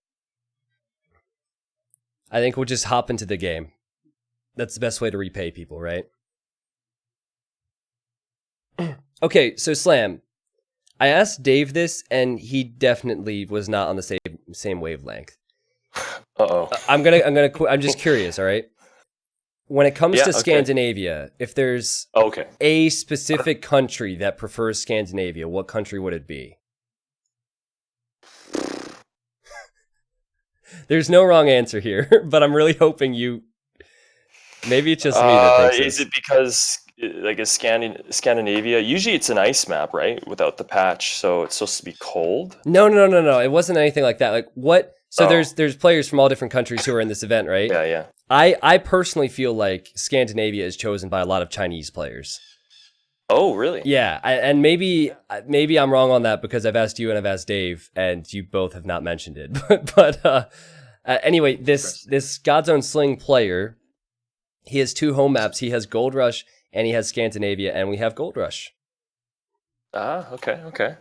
I think we'll just hop into the game. That's the best way to repay people, right? Okay, so Slam. I asked Dave this, and he definitely was not on the same wavelength. Uh-oh. I'm just curious, all right? When it comes to Scandinavia, if there's a specific country that prefers Scandinavia, what country would it be? There's no wrong answer here, but I'm really hoping you... Maybe it's just me that thinks Is it because, like, is Scandinavia... Usually it's an ice map, right? Without the patch, so it's supposed to be cold? No. It wasn't anything like that. Like, what... So there's players from all different countries who are in this event, right? Yeah. I personally feel like Scandinavia is chosen by a lot of Chinese players. Oh, really? Yeah, and maybe I'm wrong on that because I've asked you and I've asked Dave, and you both have not mentioned it. but anyway, this God's Own Sling player, he has 2 home maps. He has Gold Rush and he has Scandinavia, and we have Gold Rush. Okay.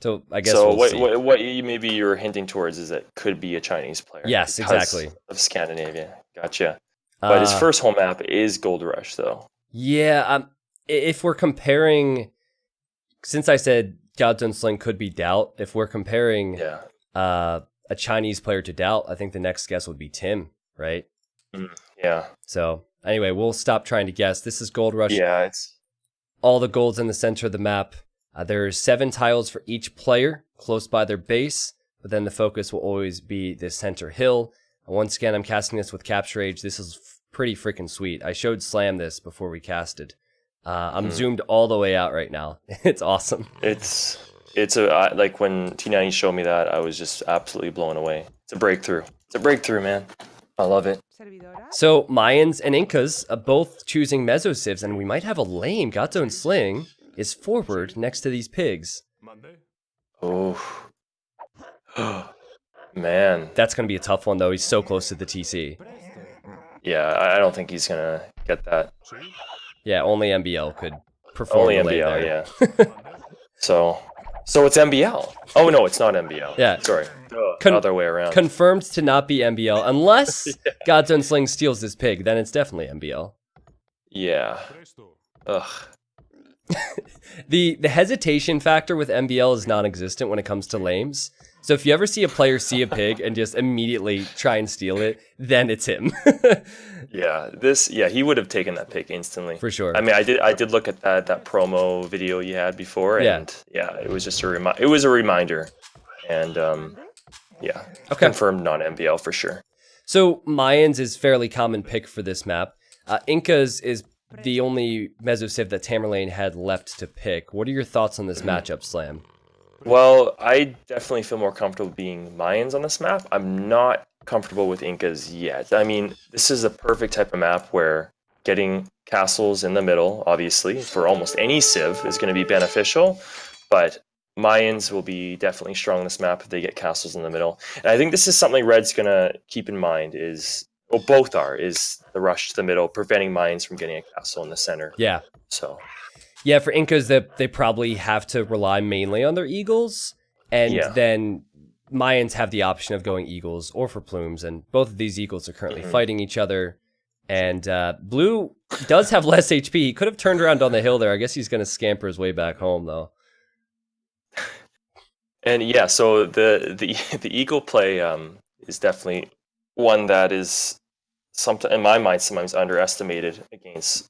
So I guess so. We'll see. What maybe you're hinting towards is that could be a Chinese player. Yes, exactly. Of Scandinavia. Gotcha. But his first home map is Gold Rush, though. Yeah. If we're comparing, since I said God's Own Sling could be Doubt, if we're comparing a Chinese player to Doubt, I think the next guess would be Tim, right? Yeah. So anyway, we'll stop trying to guess. This is Gold Rush. Yeah, it's all the golds in the center of the map. There's 7 tiles for each player close by their base, but then the focus will always be the center hill. Once again, I'm casting this with Capture Age. This is pretty freaking sweet. I showed Slam this before we casted. I'm zoomed all the way out right now. It's awesome. It's like when T90 showed me that, I was just absolutely blown away. It's a breakthrough. It's a breakthrough, man. I love it. So Mayans and Incas are both choosing Mesosivs, and we might have a lame God's Own Sling is forward next to these pigs. Oh. Man. That's going to be a tough one, though. He's so close to the TC. Yeah, I don't think he's going to get that. Yeah, only MBL could perform. Only MBL, yeah. So it's MBL. Oh, no, it's not MBL. Yeah. Sorry. Other way around. Confirmed to not be MBL, unless God's Own Sling steals this pig, then it's definitely MBL. Yeah. Ugh. The hesitation factor with MBL is non-existent when it comes to lames. So if you ever see a player see a pig and just immediately try and steal it, then it's him. He would have taken that pick instantly. For sure. I mean, I did look at that promo video you had before, and it was just it was a reminder. And confirmed non-MBL for sure. So Mayans is fairly common pick for this map. Incas is the only Mesosiv that Tamerlane had left to pick. What are your thoughts on this matchup, Slam? Well, I definitely feel more comfortable being Mayans on this map. I'm not comfortable with Incas yet. I mean, this is a perfect type of map where getting castles in the middle, obviously, for almost any Civ is going to be beneficial, but Mayans will be definitely strong on this map if they get castles in the middle. And I think this is something Red's going to keep in mind is the rush to the middle, preventing Mayans from getting a castle in the center. Yeah. So... yeah, for Incas, they probably have to rely mainly on their Eagles, and then Mayans have the option of going Eagles or for Plumes, and both of these Eagles are currently fighting each other, and Blue does have less HP. He could have turned around on the hill there. I guess he's going to scamper his way back home, though. And yeah, so the Eagle play is definitely one that is something in my mind sometimes underestimated against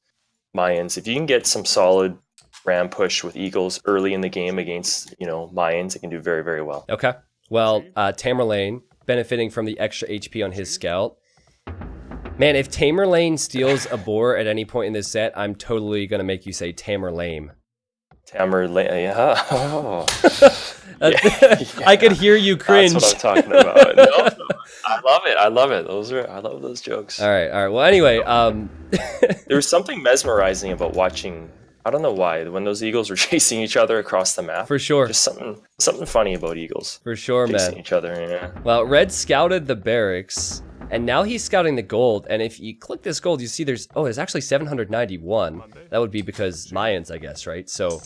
Mayans. If you can get some solid ram push with Eagles early in the game against Mayans, it can do very, very well. Okay. Well, Tamerlane benefiting from the extra HP on his scout. Man, if Tamerlane steals a boar at any point in this set, I'm totally gonna make you say Tamerlame. Tamerlane, yeah. Oh. I could hear you cringe. That's what I'm talking about. No, I love it. I love those jokes. All right. Well, anyway, there was something mesmerizing about watching I don't know why. When those eagles were chasing each other across the map, For sure. just something funny about eagles For sure, chasing man. each other. Yeah. Well, Red scouted the barracks, and now he's scouting the gold. And if you click this gold, you see there's actually 791. That would be because Mayans, I guess, right? So,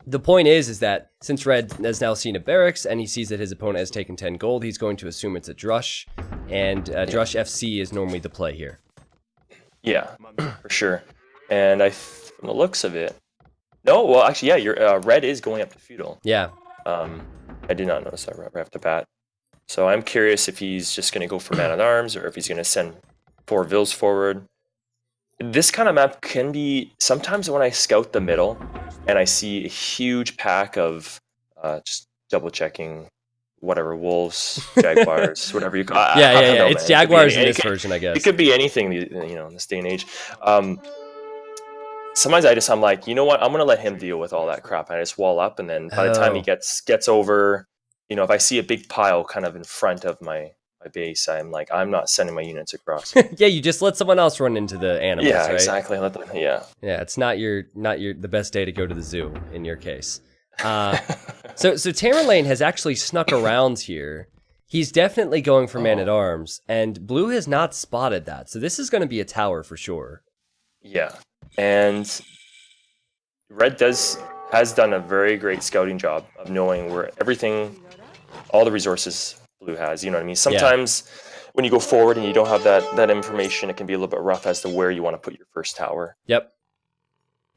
the point is that since Red has now seen a barracks and he sees that his opponent has taken 10 gold, he's going to assume it's a Drush, and Drush FC is normally the play here. Yeah, for sure. And from the looks of it, no, well, actually, yeah, your Red is going up to feudal. Yeah. I did not notice that right off the bat. So I'm curious if he's just going to go for man at arms or if he's going to send 4 Vils forward. This kind of map can be sometimes when I scout the middle and I see a huge pack of just double checking whatever wolves, jaguars, whatever you call. Yeah. Know, It's man. jaguars in this version, I guess. It could be anything, in this day and age. Sometimes I'm like, you know what? I'm gonna let him deal with all that crap. And I just wall up, and then by the time he gets over, if I see a big pile kind of in front of my base, I'm like, I'm not sending my units across. Yeah, you just let someone else run into the animals. Yeah, right? exactly. Yeah. It's not the best day to go to the zoo in your case. So Tamerlane has actually snuck around here. He's definitely going for man at arms, and blue has not spotted that. So this is going to be a tower for sure. Yeah, and red has done a very great scouting job of knowing where all the resources blue has. You know what I mean? Sometimes when you go forward and you don't have that information, it can be a little bit rough as to where you want to put your first tower. Yep.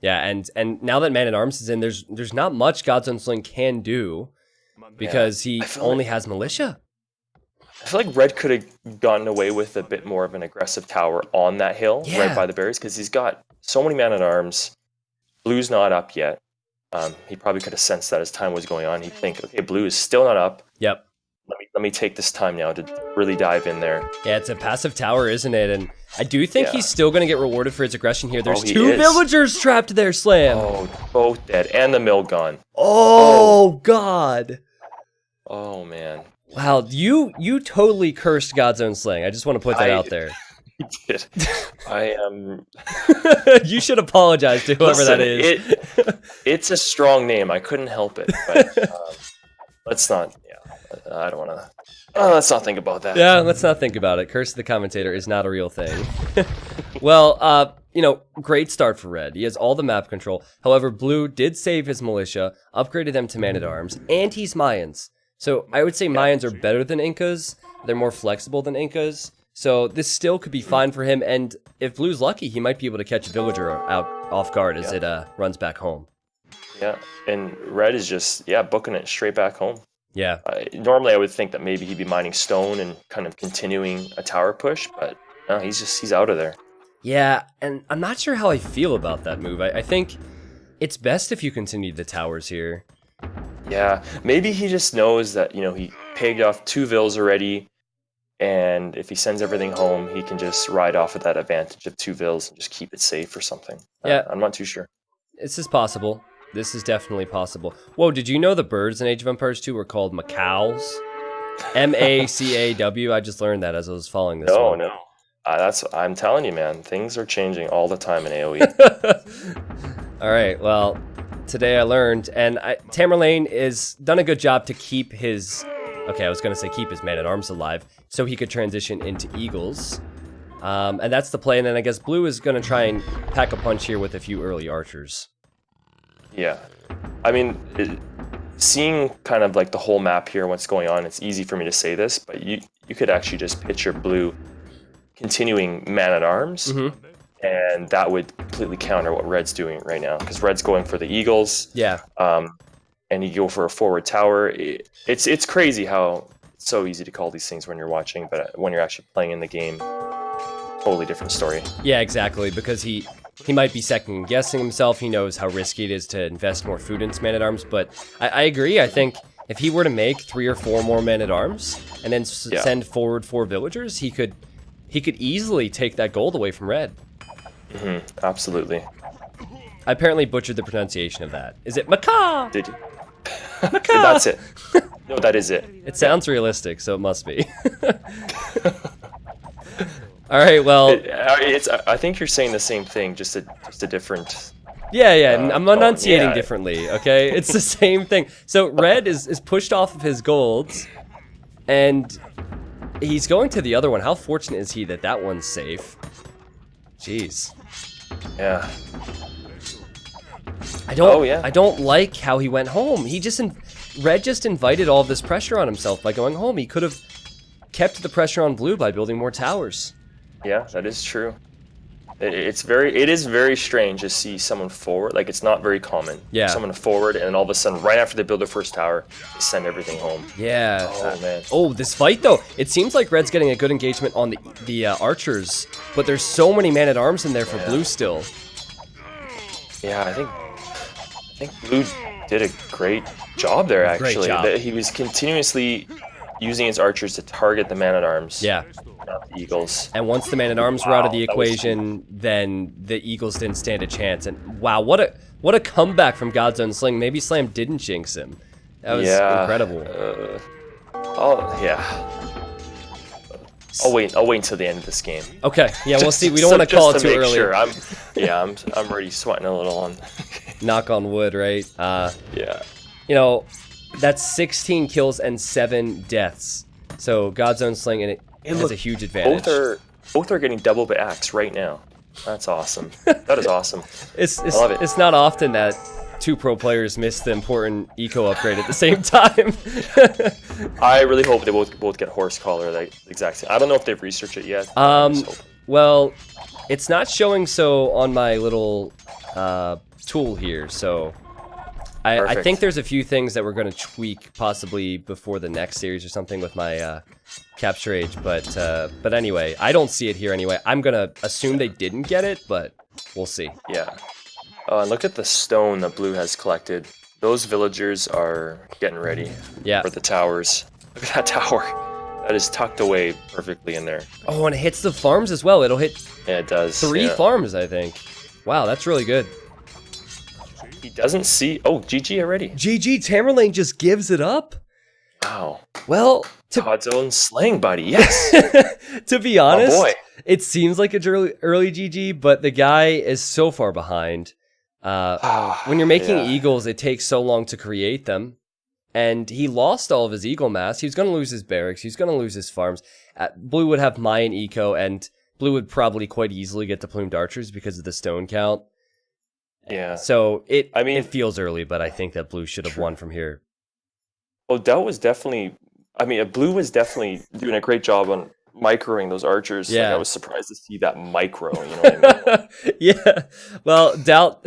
Yeah, and now that man at arms is in, there's not much God's Sling can do because he only has militia. I feel like red could have gotten away with a bit more of an aggressive tower on that hill right by the berries because he's got so many man at arms. Blue's not up yet. He probably could have sensed that as time was going on. He'd think, okay, blue is still not up. Yep. Let me take this time now to really dive in there. Yeah, it's a passive tower, isn't it? And I do think he's still going to get rewarded for his aggression here. There's 2 villagers trapped there, Slam. Oh, both dead. And the mill gone. Oh, God. Oh, man. Wow, you totally cursed God's Own Sling. I just want to put that out there. I did. I am... You should apologize to whoever that is. It's a strong name. I couldn't help it. But let's not... I don't want to... let's not think about that. Yeah, let's not think about it. Curse of the Commentator is not a real thing. Well, great start for red. He has all the map control. However, blue did save his militia, upgraded them to man-at-arms, and he's Mayans. So I would say Mayans are better than Incas. They're more flexible than Incas. So this still could be fine for him. And if blue's lucky, he might be able to catch a villager out off guard as it runs back home. Yeah, and red is just, booking it straight back home. Yeah. Normally I would think that maybe he'd be mining stone and kind of continuing a tower push, but no, he's out of there. Yeah, and I'm not sure how I feel about that move. I think it's best if you continue the towers here. Yeah, maybe he just knows that, he pegged off 2 Vils already, and if he sends everything home, he can just ride off of that advantage of 2 Vils and just keep it safe or something. Yeah. I'm not too sure. This is possible. This is definitely possible. Whoa, did you know the birds in Age of Empires 2 were called macaws? Macaw. I just learned that as I was following this one. No. I'm telling you, man, things are changing all the time in AoE. All right, well, today I learned, and Tamerlane is done a good job to keep his... Okay, I was going to say keep his man-at-arms alive, so he could transition into eagles. And that's the play, and then I guess blue is going to try and pack a punch here with a few early archers. Yeah. I mean, seeing kind of like the whole map here, what's going on, it's easy for me to say this, but you could actually just picture blue continuing man-at-arms, and that would completely counter what red's doing right now, because red's going for the eagles. Yeah. And you go for a forward tower. It's crazy how it's so easy to call these things when you're watching, but when you're actually playing in the game, totally different story. Yeah, exactly, because he might be second guessing himself. He knows how risky it is to invest more food into man-at-arms, but I agree. I think if he were to make 3 or 4 more men-at-arms and then send forward 4 villagers, he could easily take that gold away from red. Absolutely. I apparently butchered the pronunciation of that. Is it macaw? Did you? Macaw! That's it. No, that is it. It sounds realistic, so it must be. All right, well, I think you're saying the same thing, just a different yeah, I'm tone. enunciating Yeah, differently, okay? It's the same thing. So red is pushed off of his golds, and he's going to the other one. How fortunate is he that that one's safe? Jeez. yeah. I don't like how he went home. Red just invited all of this pressure on himself by going home. He could have kept the pressure on blue by building more towers. Yeah, that is true. It is very strange to see someone forward. Like, it's not very common. Yeah. Someone forward, and then all of a sudden, right after they build their first tower, they send everything home. Yeah. Oh man. Oh, this fight though. It seems like Red's getting a good engagement on the archers, but there's so many man-at-arms in there for blue still. Yeah, I think blue did a great job there. Actually, Great job. He was continuously using his archers to target the man-at-arms. Yeah. Not the eagles. And once the man-at-arms were out of the That was equation, then the Eagles didn't stand a chance. And wow, what a comeback from Godzone Sling. Maybe Slam didn't jinx him. That was incredible. Oh yeah. I'll wait until the end of this game. Okay, yeah, we'll see. We don't want to call it too early. Sure. I'm already sweating a little on. Knock on wood, right? Yeah. You know, that's 16 kills and 7 deaths. So Godzone Sling has a huge advantage. Both are getting double axe right now. That's awesome. That is awesome. I love it. It's not often that 2 pro players miss the important eco upgrade at the same time. I really hope they both get horse collar like exact same. I don't know if they've researched it yet. Well, it's not showing so on my little tool here, so I think there's a few things that we're going to tweak possibly before the next series or something with my capture age, but anyway, I don't see it here anyway. I'm going to assume they didn't get it, but we'll see. Yeah. And look at the stone that blue has collected. Those villagers are getting ready for the towers. Look at that tower. That is tucked away perfectly in there. Oh, and it hits the farms as well. It'll hit it does. 3 farms, I think. Wow, that's really good. He doesn't see... Oh, GG already. GG, Tamerlane just gives it up? Wow. Well... God's own Sling, buddy, yes! To be honest, oh boy. It seems like it's early GG, but the guy is so far behind. When you're making eagles, it takes so long to create them. And he lost all of his eagle mass. He's going to lose his barracks. He's going to lose his farms. Blue would have Mayan eco, and blue would probably quite easily get the plumed archers because of the stone count. Yeah. So it feels early, but I think that blue should have won from here. Well, Dell was definitely... I mean, blue was definitely doing a great job on microing those archers. Yeah. Like, I was surprised to see that micro, you know what I mean? Yeah. Well, Doubt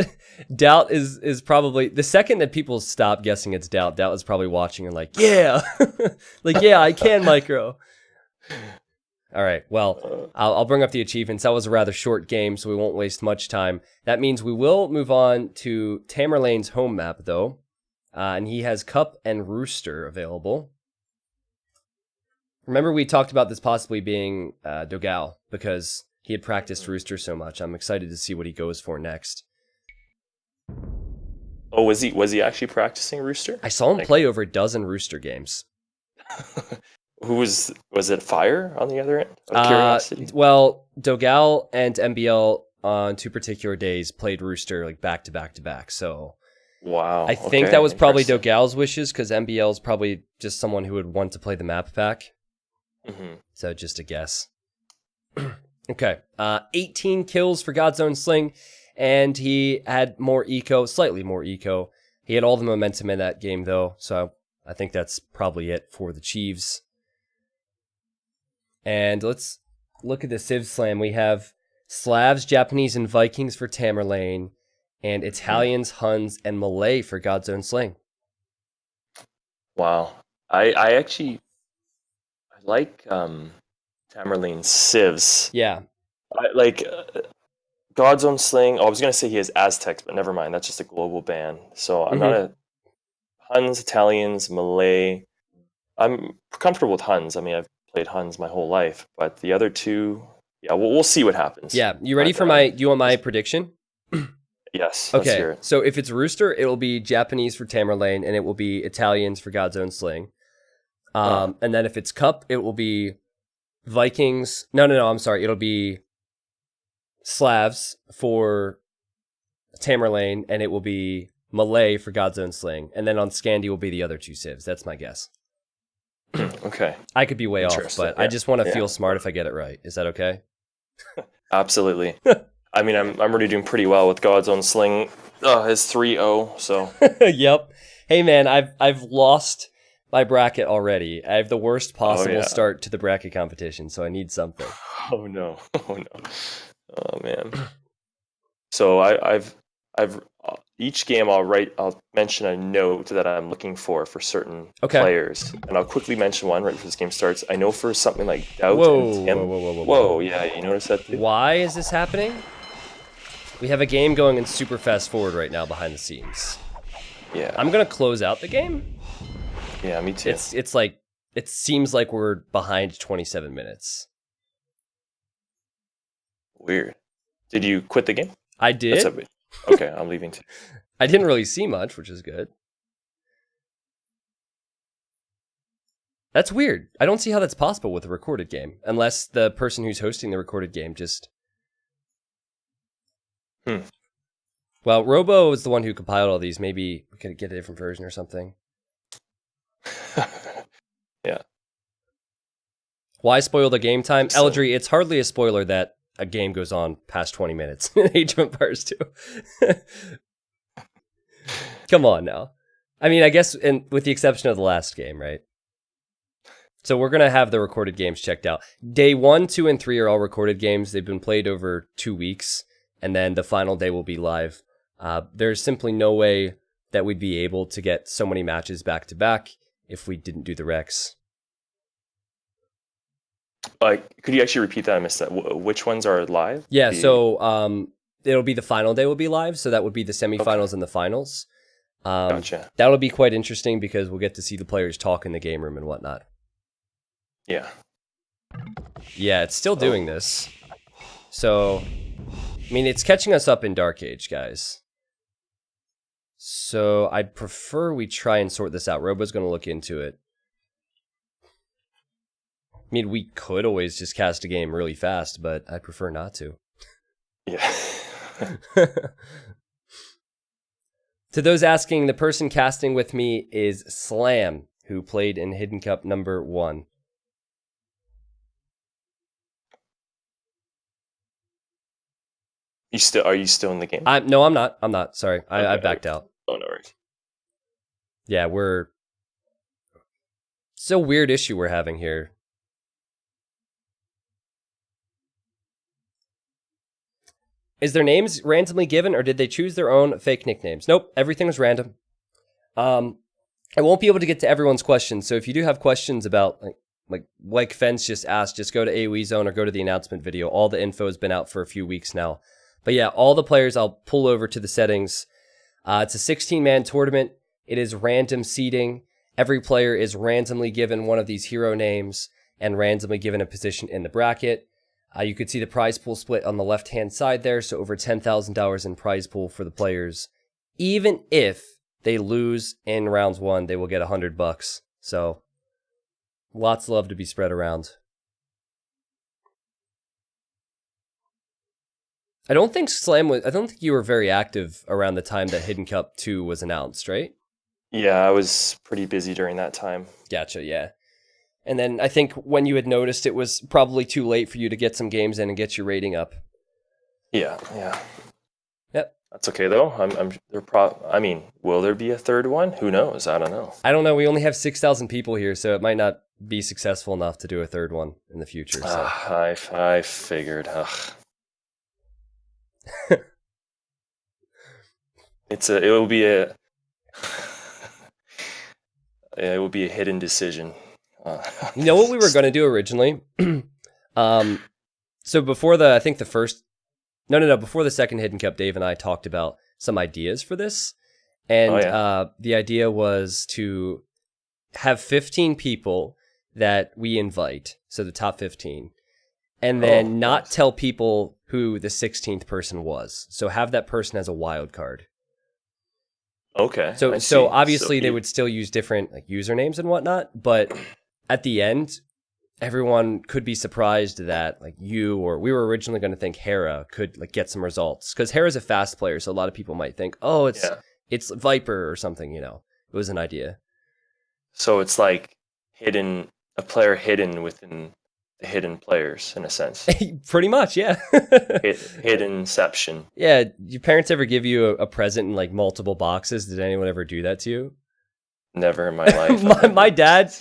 is probably... The second that people stop guessing it's Doubt is probably watching and like, yeah! Like, yeah, I can micro. All right, well, I'll bring up the achievements. That was a rather short game, so we won't waste much time. That means we will move on to Tamerlane's home map, though. And he has Cup and Rooster available. Remember we talked about this possibly being Dogao, because he had practiced Rooster so much. I'm excited to see what he goes for next. Oh, was he actually practicing Rooster? I saw him play over a dozen Rooster games. Who was it Fire on the other end? Of curiosity? Well, Dogao and MBL on 2 particular days played Rooster like back to back to back, so... Wow. I think that was probably Dogao's wishes, because MBL is probably just someone who would want to play the map pack. Mm-hmm. So just a guess. Okay. 18 kills for Godzone Sling, and he had more eco, slightly more eco. He had all the momentum in that game, though, so I think that's probably it for the Chiefs. And let's look at the Civ Slam. We have Slavs, Japanese, and Vikings for Tamerlane, and Italians, Huns, and Malay for Godzone Sling. Wow. I like Tamerlane's civs. Yeah. I like God's Own Sling. Oh, I was going to say he has Aztecs, but never mind. That's just a global ban. So I'm not a... Huns, Italians, Malay. I'm comfortable with Huns. I mean, I've played Huns my whole life. But the other two... Yeah, we'll see what happens. Yeah. You ready for my... Do you want my prediction? Yes. Let's hear it. So if it's Rooster, it will be Japanese for Tamerlane, and it will be Italians for God's Own Sling. And then if it's Cup, it will be Vikings. No. I'm sorry. It'll be Slavs for Tamerlane, and it will be Malay for God's Own Sling, and then on Scandi will be the other two civs. That's my guess. Okay. I could be way off, Interesting, but yeah. I just want to Yeah. feel smart if I get it right. Is that okay? Absolutely. I mean, I'm already doing pretty well with God's Own Sling. His 3-0, so Yep. Hey man, I've lost my bracket already. I have the worst possible yeah. start to the bracket competition, so I need something. oh no. Oh man. So I've each game I'll mention a note that I'm looking for certain Okay. players, and I'll quickly mention one right before this game starts. I know for something like Doubt Whoa, and Tim. whoa. Yeah, you notice that too? Why is this happening? We have a game going in super fast forward right now behind the scenes. Yeah. I'm gonna close out the game. Yeah, me too. It's like it seems like we're behind 27 minutes. Weird. Did you quit the game? I did. Okay, I'm leaving too. I didn't really see much, which is good. That's weird. I don't see how that's possible with a recorded game, unless the person who's hosting the recorded game just... Well, Robo is the one who compiled all these. Maybe we could get a different version or something. Yeah. Why spoil the game time? So- Eldry, it's hardly a spoiler that a game goes on past 20 minutes in Age of Empires 2. Come on now. I mean, I guess with the exception of the last game, right? So we're going to have the recorded games checked out. Day 1, 2, and 3 are all recorded games. They've been played over 2 weeks, and then the final day will be live. There's simply no way that we'd be able to get so many matches back to back if we didn't do the Rex. Could you actually repeat that? I missed that. Which ones are live? Yeah, so it'll be the final day will be live, so that would be the semifinals and the finals. Gotcha. That'll be quite interesting because we'll get to see the players talk in the game room and whatnot. Yeah. Yeah, it's still doing this. So, I mean, it's catching us up in Dark Age, guys. So I'd prefer we try and sort this out. Robo's going to look into it. I mean, we could always just cast a game really fast, but I'd prefer not to. Yeah. To those asking, the person casting with me is Slam, who played in Hidden Cup number 1. Are you still in the game? No, I'm not. I'm not. Sorry. I Okay. backed out. Oh, no worries. Yeah, it's a weird issue we're having here. Is their names randomly given, or did they choose their own fake nicknames? Nope, everything was random. I won't be able to get to everyone's questions, so if you do have questions about, like Fence just asked, just go to AoE Zone or go to the announcement video. All the info has been out for a few weeks now. But yeah, all the players, I'll pull over to the settings. It's a 16-man tournament. It is random seeding. Every player is randomly given one of these hero names and randomly given a position in the bracket. You could see the prize pool split on the left-hand side there, so over $10,000 in prize pool for the players. Even if they lose in rounds 1, they will get $100. So, lots of love to be spread around. I don't think you were very active around the time that Hidden Cup 2 was announced, right? Yeah, I was pretty busy during that time. Gotcha, yeah. And then I think when you had noticed, it was probably too late for you to get some games in and get your rating up. Yeah. Yep. That's okay though. I mean, will there be a third one? Who knows? I don't know. I don't know. We only have 6,000 people here, so it might not be successful enough to do a third one in the future. So. I figured. It will be a hidden decision. You know what we were going to do originally? So before the second Hidden Cup, Dave and I talked about some ideas for this. And the idea was to have 15 people that we invite, so the top 15, and then not tell people who the 16th person was. So have that person as a wild card. Okay. So obviously they would still use different usernames and whatnot, but at the end, everyone could be surprised that like you or we were originally going to think Hera could like get some results because Hera's a fast player, so a lot of people might think, oh, Yeah. it's Viper or something. You know, it was an idea. So it's like a player hidden within the hidden players in a sense. Pretty much, yeah. Hiddenception. Yeah, your parents ever give you a present in like multiple boxes? Did anyone ever do that to you? Never in my life. my dad,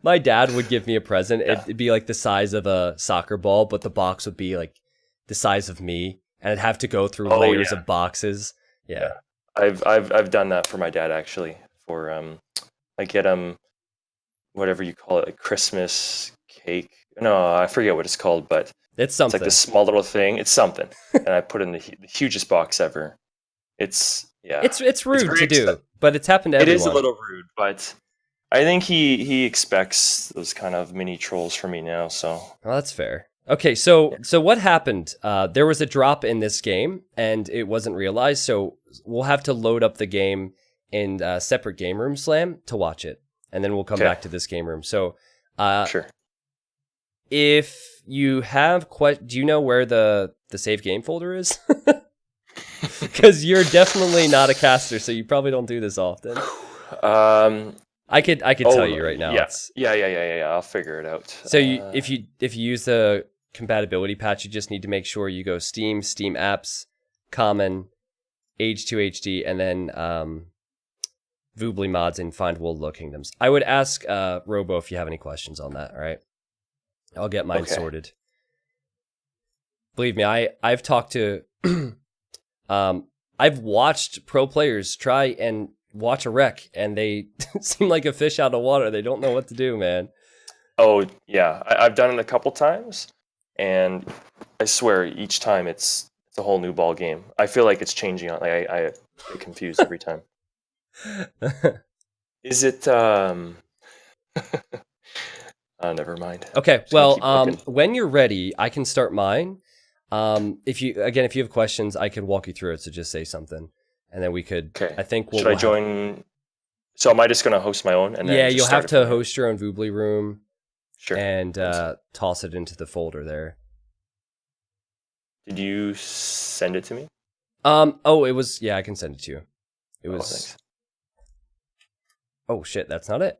my dad would give me a present. Yeah. It'd be like the size of a soccer ball, but the box would be like the size of me, and I'd have to go through Oh, layers yeah. of boxes. Yeah. I've done that for my dad actually. For I get whatever you call it, like Christmas cake. No, I forget what it's called, but It's it's like something. this small little thing. It's something, and I put in the hugest box ever. It's yeah. It's rude very to do, but it's happened to It is a everyone. little rude, but I think he expects those kind of mini trolls from me now. So Well, that's fair. Okay, so what happened? There was a drop in this game, and it wasn't realized. So we'll have to load up the game in a separate game room slam to watch it, and then we'll come Okay. back to this game room. So, sure. if you have do you know where the save game folder is? Because you're definitely not a caster, so you probably don't do this often. I could tell you right now. Yeah. Yeah. I'll figure it out. So if you use the compatibility patch, you just need to make sure you go Steam apps, common, H2 HD, and then Voobly mods and find World Low Kingdoms. I would ask Robo if you have any questions on that. All right, I'll get mine sorted. Believe me, I've talked to, I've watched pro players try and watch a wreck, and they seem like a fish out of water. They don't know what to do, man. Oh yeah, I've done it a couple times, and I swear each time it's a whole new ball game. I feel like it's changing. Like I get confused every time. Is it? Never mind. Okay, Just gonna keep well, looking. when you're ready, I can start mine. If you have questions, I could walk you through it. So just say something, and then we could. Okay. I think Should I join? So am I just gonna host my own? And then yeah, just you'll start have it to from there? host your own Voobly room Sure. and toss it into the folder there. Did you send it to me? Oh, it was. Yeah, I can send it to you. It was. Thanks. Oh shit, that's not it.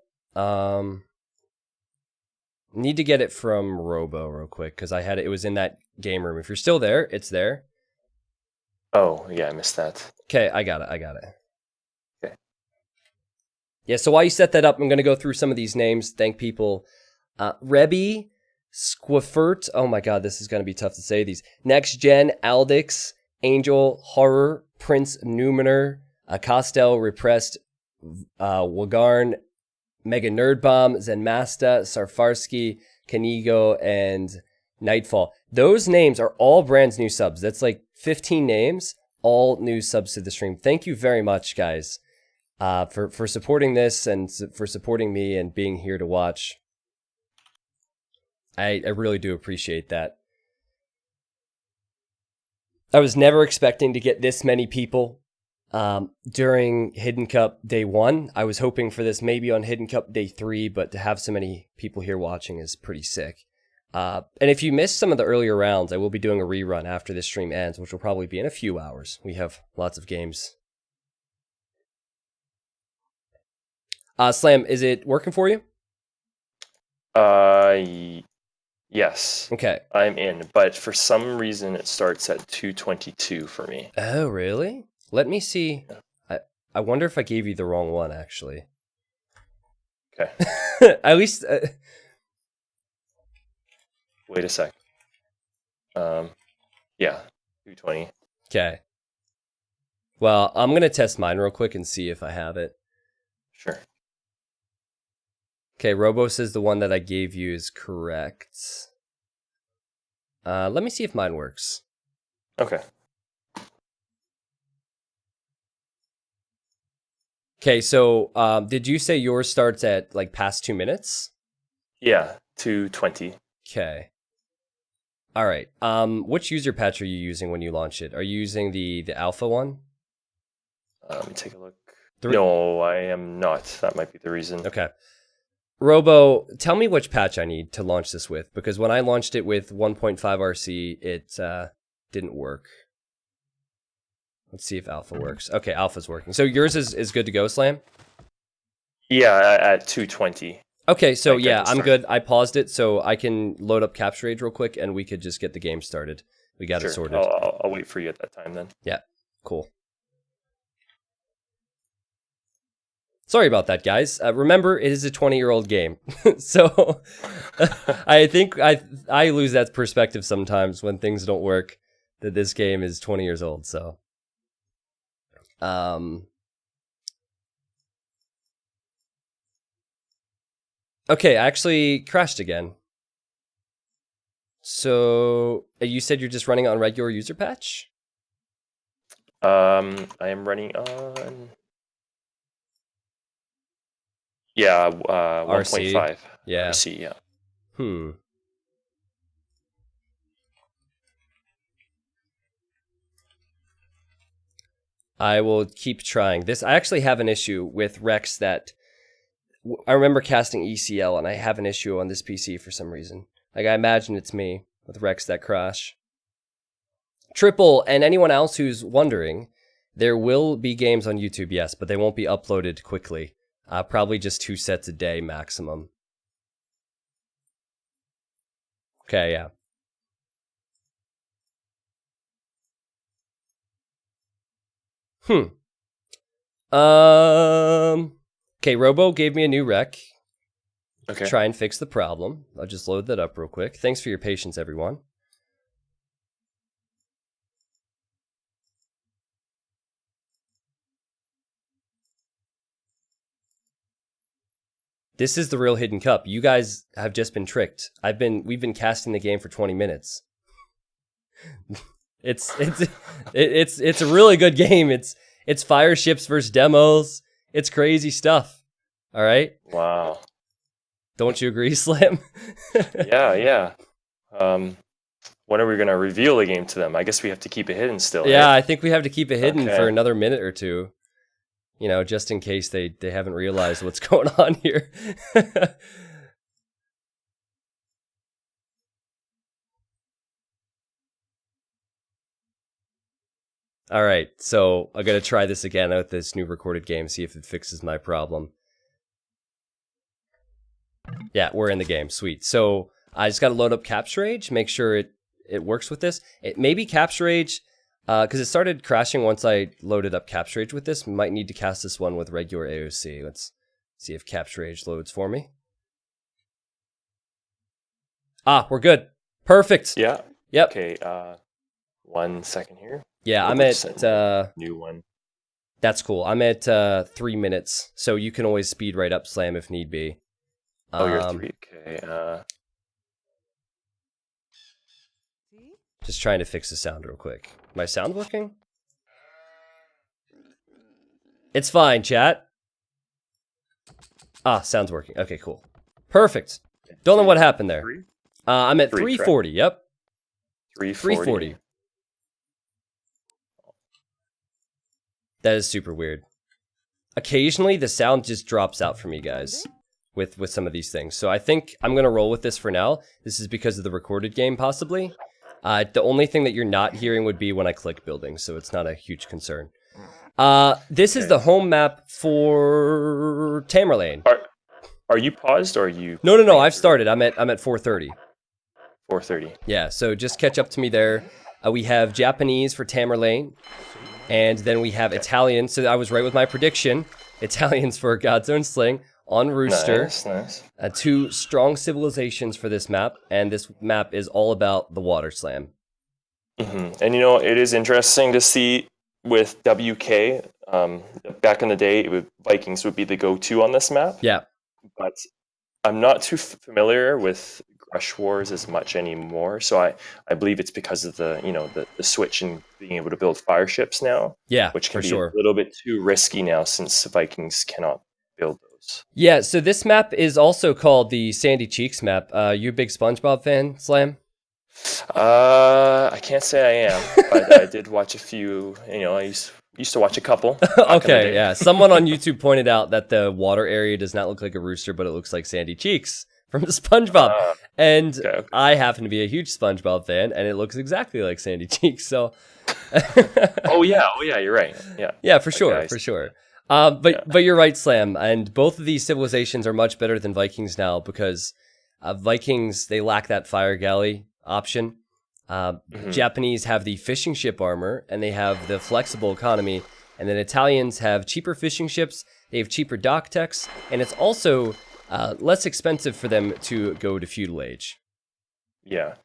Need to get it from Robo real quick because I had it. It was in that game room. If you're still there, it's there. Oh yeah, I missed that. Okay, I got it. Okay. Yeah, so while you set that up, I'm going to go through some of these names. Thank people. Rebby, Squiffert. Oh my god, this is going to be tough to say these. Next Gen, Aldix, Angel, Horror, Prince Numenor, Costel, Repressed, Wagarn, Mega Nerdbomb, Zenmasta, Sarfarsky, Kanigo, and Nightfall. Those names are all brand new subs. That's like 15 names, all new subs to the stream. Thank you very much, guys, for supporting this and for supporting me and being here to watch. I really do appreciate that. I was never expecting to get this many people during Hidden Cup Day 1. I was hoping for this maybe on Hidden Cup Day 3, but to have so many people here watching is pretty sick. And if you missed some of the earlier rounds, I will be doing a rerun after this stream ends, which will probably be in a few hours. We have lots of games. Slam, is it working for you? Yes. Okay. I'm in, but for some reason it starts at 2:22 for me. Oh, really? Let me see. I wonder if I gave you the wrong one, actually. Okay. At least... Wait a sec. Yeah, 2:20. Okay. Well, I'm going to test mine real quick and see if I have it. Sure. Okay, Robo says the one that I gave you is correct. Let me see if mine works. Okay. Okay, so did you say yours starts at like past 2 minutes? Yeah, 2:20. Okay. All right. Which user patch are you using when you launch it? Are you using the alpha one? Let me take a look. No, I am not. That might be the reason. Okay. Robo, tell me which patch I need to launch this with, because when I launched it with 1.5 RC, it didn't work. Let's see if alpha works. Okay, alpha's working. So yours is good to go, Slam? Yeah, at 220. Okay, so Like, yeah, I'm good. I paused it so I can load up Capture Age real quick, and we could just get the game started. We got it sorted. I'll wait for you at that time then. Yeah, cool. Sorry about that, guys. Remember, it is a 20-year-old game. So I think I lose that perspective sometimes when things don't work, that this game is 20 years old. So okay, I actually crashed again. So you said you're just running on regular user patch? I am running on... Yeah, 1.5. Yeah. RC, yeah. I will keep trying. I actually have an issue with Rex that... I remember casting ECL, and I have an issue on this PC for some reason. Like, I imagine it's me with Rex that crash. Triple, and anyone else who's wondering, there will be games on YouTube, yes, but they won't be uploaded quickly. Probably just 2 sets a day maximum. Okay, yeah. Okay, Robo gave me a new rec. Okay. Try and fix the problem. I'll just load that up real quick. Thanks for your patience, everyone. This is the real Hidden Cup. You guys have just been tricked. We've been casting the game for 20 minutes. It's a really good game. It's fire ships versus demos. It's crazy stuff. All right. Wow. Don't you agree, Slim? Yeah. When are we gonna reveal the game to them? I guess we have to keep it hidden still. Yeah, right? I think we have to keep it hidden Okay. for another minute or two. You know, just in case they haven't realized what's going on here. All right, so I'm going to try this again with this new recorded game, see if it fixes my problem. Yeah, we're in the game. Sweet. So I just got to load up Capture Age, make sure it works with this. It maybe Capture Age, because it started crashing once I loaded up Capture Age with this. Might need to cast this one with regular AoC. Let's see if Capture Age loads for me. Ah, we're good. Perfect. Yeah. Yep. Okay. 1 second here. Yeah, I'm at new one. That's cool. I'm at 3 minutes, so you can always speed right up Slam if need be. Oh, you're 3. Okay. Just trying to fix the sound real quick. My sound working? It's fine, chat. Ah, sound's working. Okay, cool. Perfect. Don't know what happened there. I'm at 340. Yep. 340. That is super weird. Occasionally, the sound just drops out for me, guys, with some of these things. So I think I'm going to roll with this for now. This is because of the recorded game, possibly. The only thing that you're not hearing would be when I click building, so it's not a huge concern. This is the home map for Tamerlane. Are you paused or are you... No, I've started. I'm at 4:30. 4:30. Yeah, so just catch up to me there. We have Japanese for Tamerlane. And then we have Italian. So I was right with my prediction. Italians for God's Own Sling on Rooster. Nice. 2 strong civilizations for this map. And this map is all about the water slam. Mm-hmm. And it is interesting to see with WK. Back in the day, Vikings would be the go-to on this map. Yeah. But I'm not too familiar with Rush Wars as much anymore, so I believe it's because of the switch and being able to build fire ships now. Yeah, which can for be sure. a little bit too risky now since Vikings cannot build those. Yeah, so this map is also called the Sandy Cheeks map. You a big SpongeBob fan, Slam? I can't say I am, but I did watch a few. I Used to watch a couple. Back in the Okay, day. yeah. Someone on YouTube pointed out that the water area does not look like a rooster, but it looks like Sandy Cheeks from SpongeBob. Uh, And okay, okay. I happen to be a huge SpongeBob fan, and it looks exactly like Sandy Cheeks. So, Oh yeah, you're right. Yeah. yeah, for Okay, sure, I for see. sure. Yeah. But you're right, Slam. And both of these civilizations are much better than Vikings now because Vikings, they lack that fire galley option. Mhm. Japanese have the fishing ship armor and they have the flexible economy. And then Italians have cheaper fishing ships, they have cheaper dock techs, and it's also less expensive for them to go to feudal age. Yeah.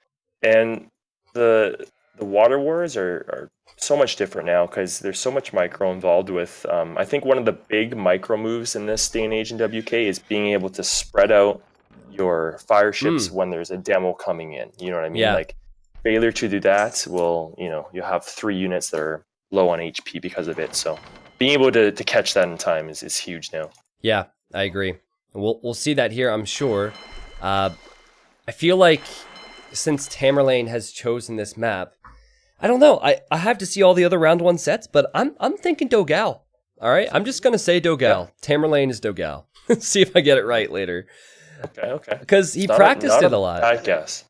And the water wars are so much different now because there's so much micro involved with. I think one of the big micro moves in this day and age in WK is being able to spread out your fire ships Mm, when there's a demo coming in. You know what I mean? yeah, Like failure to do that will, you have 3 units that are low on HP because of it. So being able to catch that in time is huge now. yeah, I agree. We'll see that here, I'm sure. Uh, I feel like since Tamerlane has chosen this map, I don't know. I have to see all the other round one sets, but I'm thinking Dogal. All right, I'm just gonna say Yeah. Dogal. Tamerlane is Dogal. See if I get it right later, Okay. Okay. because he It's not practiced not it a lot. bad guess.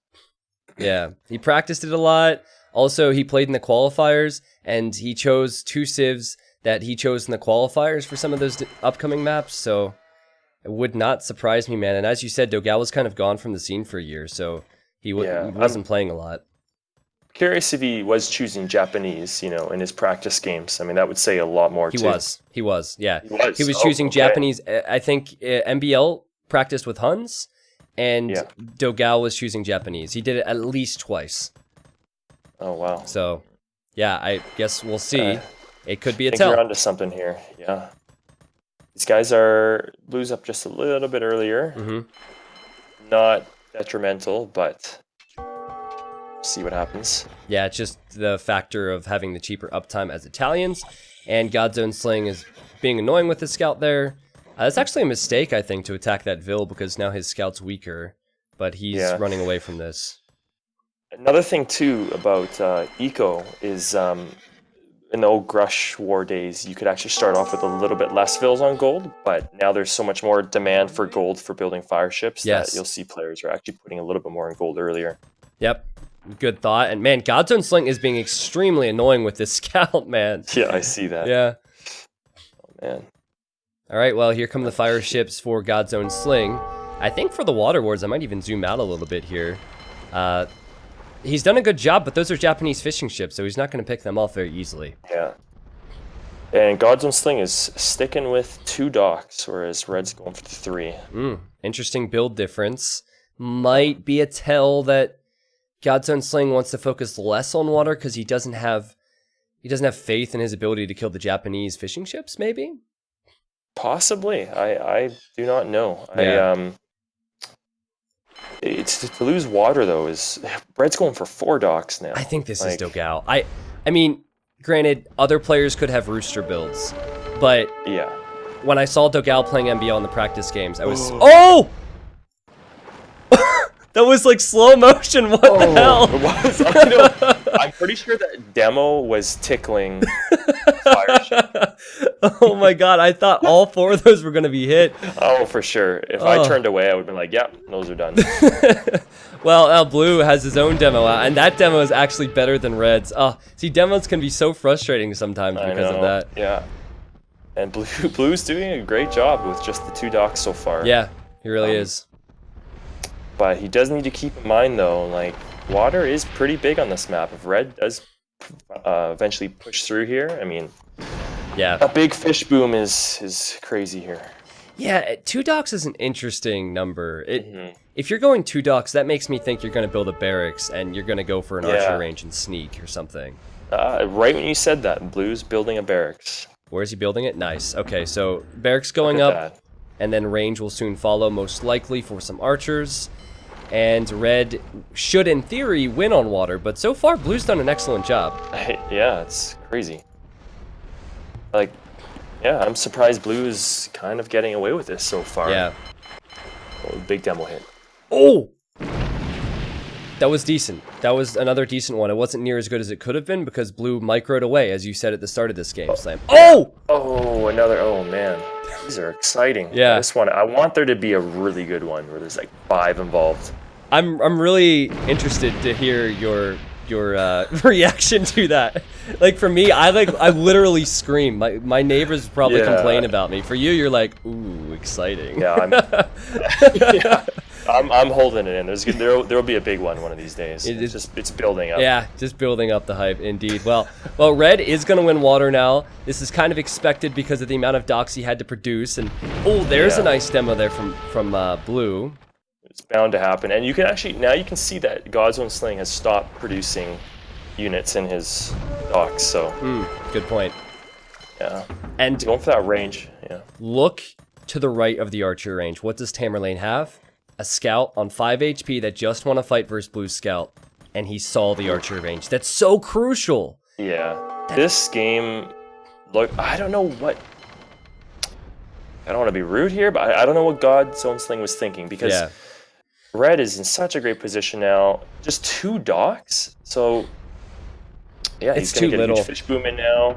Yeah, he practiced it a lot. Also, he played in the qualifiers, and he chose 2 civs that he chose in the qualifiers for some of those upcoming maps. So it would not surprise me, man. And as you said, Dogal was kind of gone from the scene for a year, so he Yeah. I'm wasn't playing a lot. curious if he was choosing Japanese, in his practice games. I mean, that would say a lot more He too. was. He was. Yeah. He was. He was Oh, choosing okay. Japanese. I think MBL practiced with Huns, and Yeah. Dogal was choosing Japanese. He did it at least twice. Oh, wow. So, yeah, I guess we'll see. Okay. It could be a I think you're tell. onto something here. Yeah. These guys are blues up just a little bit earlier. Hmm. Not detrimental, but see what happens. Yeah, it's just the factor of having the cheaper uptime as Italians, and Godzone Sling is being annoying with his scout there. It's actually a mistake, I think, to attack that Vil because now his scout's weaker, but he's Yeah. running away from this. Another thing too about eco is in the old Grush War days, you could actually start off with a little bit less fills on gold, but now there's so much more demand for gold for building fire ships Yes. that you'll see players are actually putting a little bit more in gold earlier. Yep, good thought. And man, Godzone Sling is being extremely annoying with this scout, man. Yeah, I see that. Yeah. Man. All right, well, here come the fire ships for Godzone Sling. I think for the Water Wars, I might even zoom out a little bit here. He's done a good job, but those are Japanese fishing ships, so he's not going to pick them off very easily. Yeah. And Gods and Sling is sticking with 2 docks, whereas Red's going for 3. Interesting build difference. Might be a tell that Godzone Sling wants to focus less on water because he doesn't have faith in his ability to kill the Japanese fishing ships, maybe? Possibly. I do not know. Yeah. It's to lose water though is Red's going for 4 docks now. I think this is Like, Dogal. I mean, granted, other players could have rooster builds, but Yeah. when I saw Dogal playing MBL in the practice games, I was Oh! That was like slow motion. What the hell? It was. I know. I'm pretty sure that demo was tickling fire ship. Oh my god, I thought all 4 of those were going to be hit. Oh, for sure. If I turned away, I would have been like, "Yeah, those are done." Well, Blue has his own demo out, and that demo is actually better than Red's. Oh, see, demos can be so frustrating sometimes I because know. of that. Yeah. And Blue's doing a great job with just the 2 docks so far. Yeah, he really is. But he does need to keep in mind, though, like, water is pretty big on this map. If Red does eventually push through here, I mean, Yeah. a big fish boom is crazy here. Yeah, 2 docks is an interesting number. Mhm. If you're going 2 docks, that makes me think you're going to build a barracks and you're going to go for an Yeah. archer range and sneak or something. Right when you said that, Blue's building a barracks. Where's he building it? Nice. Okay, so barracks going Look at up, that. and then range will soon follow, most likely for some archers. And Red should, in theory, win on water, but so far, Blue's done an excellent job. Yeah, it's crazy. Like, yeah, I'm surprised Blue is kind of getting away with this so far. Yeah. Oh, big demo hit. Oh! That was decent. That was another decent one. It wasn't near as good as it could have been because blue microed away, as you said at the start of this game, Slam. Oh! Oh, another. Oh, man. These are exciting. Yeah. This one, I want there to be a really good one where there's like 5 involved. I'm really interested to hear your reaction to that. Like for me, I literally scream. My neighbors probably complain about me. For you, you're like, ooh, exciting. Yeah, I'm holding it in. There'll be a big one of these days. It's building up. Yeah, just building up the hype, indeed. Well, red is going to win water now. This is kind of expected because of the amount of docks he had to produce. And oh, there's a nice demo there from blue. It's bound to happen, and you can actually now you can see that God's Own Sling has stopped producing units in his docks. So good point. Yeah, and going for that range. Yeah, look to the right of the archer range. What does Tamerlane have? A scout on 5 HP that just want to fight versus blue scout, and he saw the archer range. That's so crucial. Yeah, this game. Look, I don't know what. I don't want to be rude here, but I don't know what God's Own Sling was thinking because. Red is in such a great position now. Just 2 docks, so yeah, he's going to get a huge fish boom in now.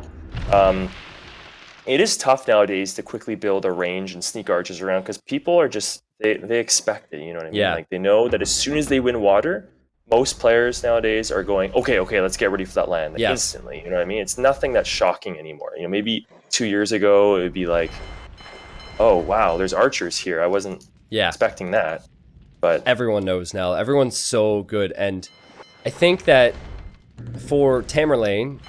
It is tough nowadays to quickly build a range and sneak archers around because people are just they expect it. You know what I mean? Yeah. Like they know that as soon as they win water, most players nowadays are going, okay, let's get ready for that land instantly. You know what I mean? It's nothing that's shocking anymore. You know, maybe 2 years ago it would be like, oh wow, there's archers here. I wasn't expecting that. But everyone knows now. Everyone's so good, and I think that for Tamerlane,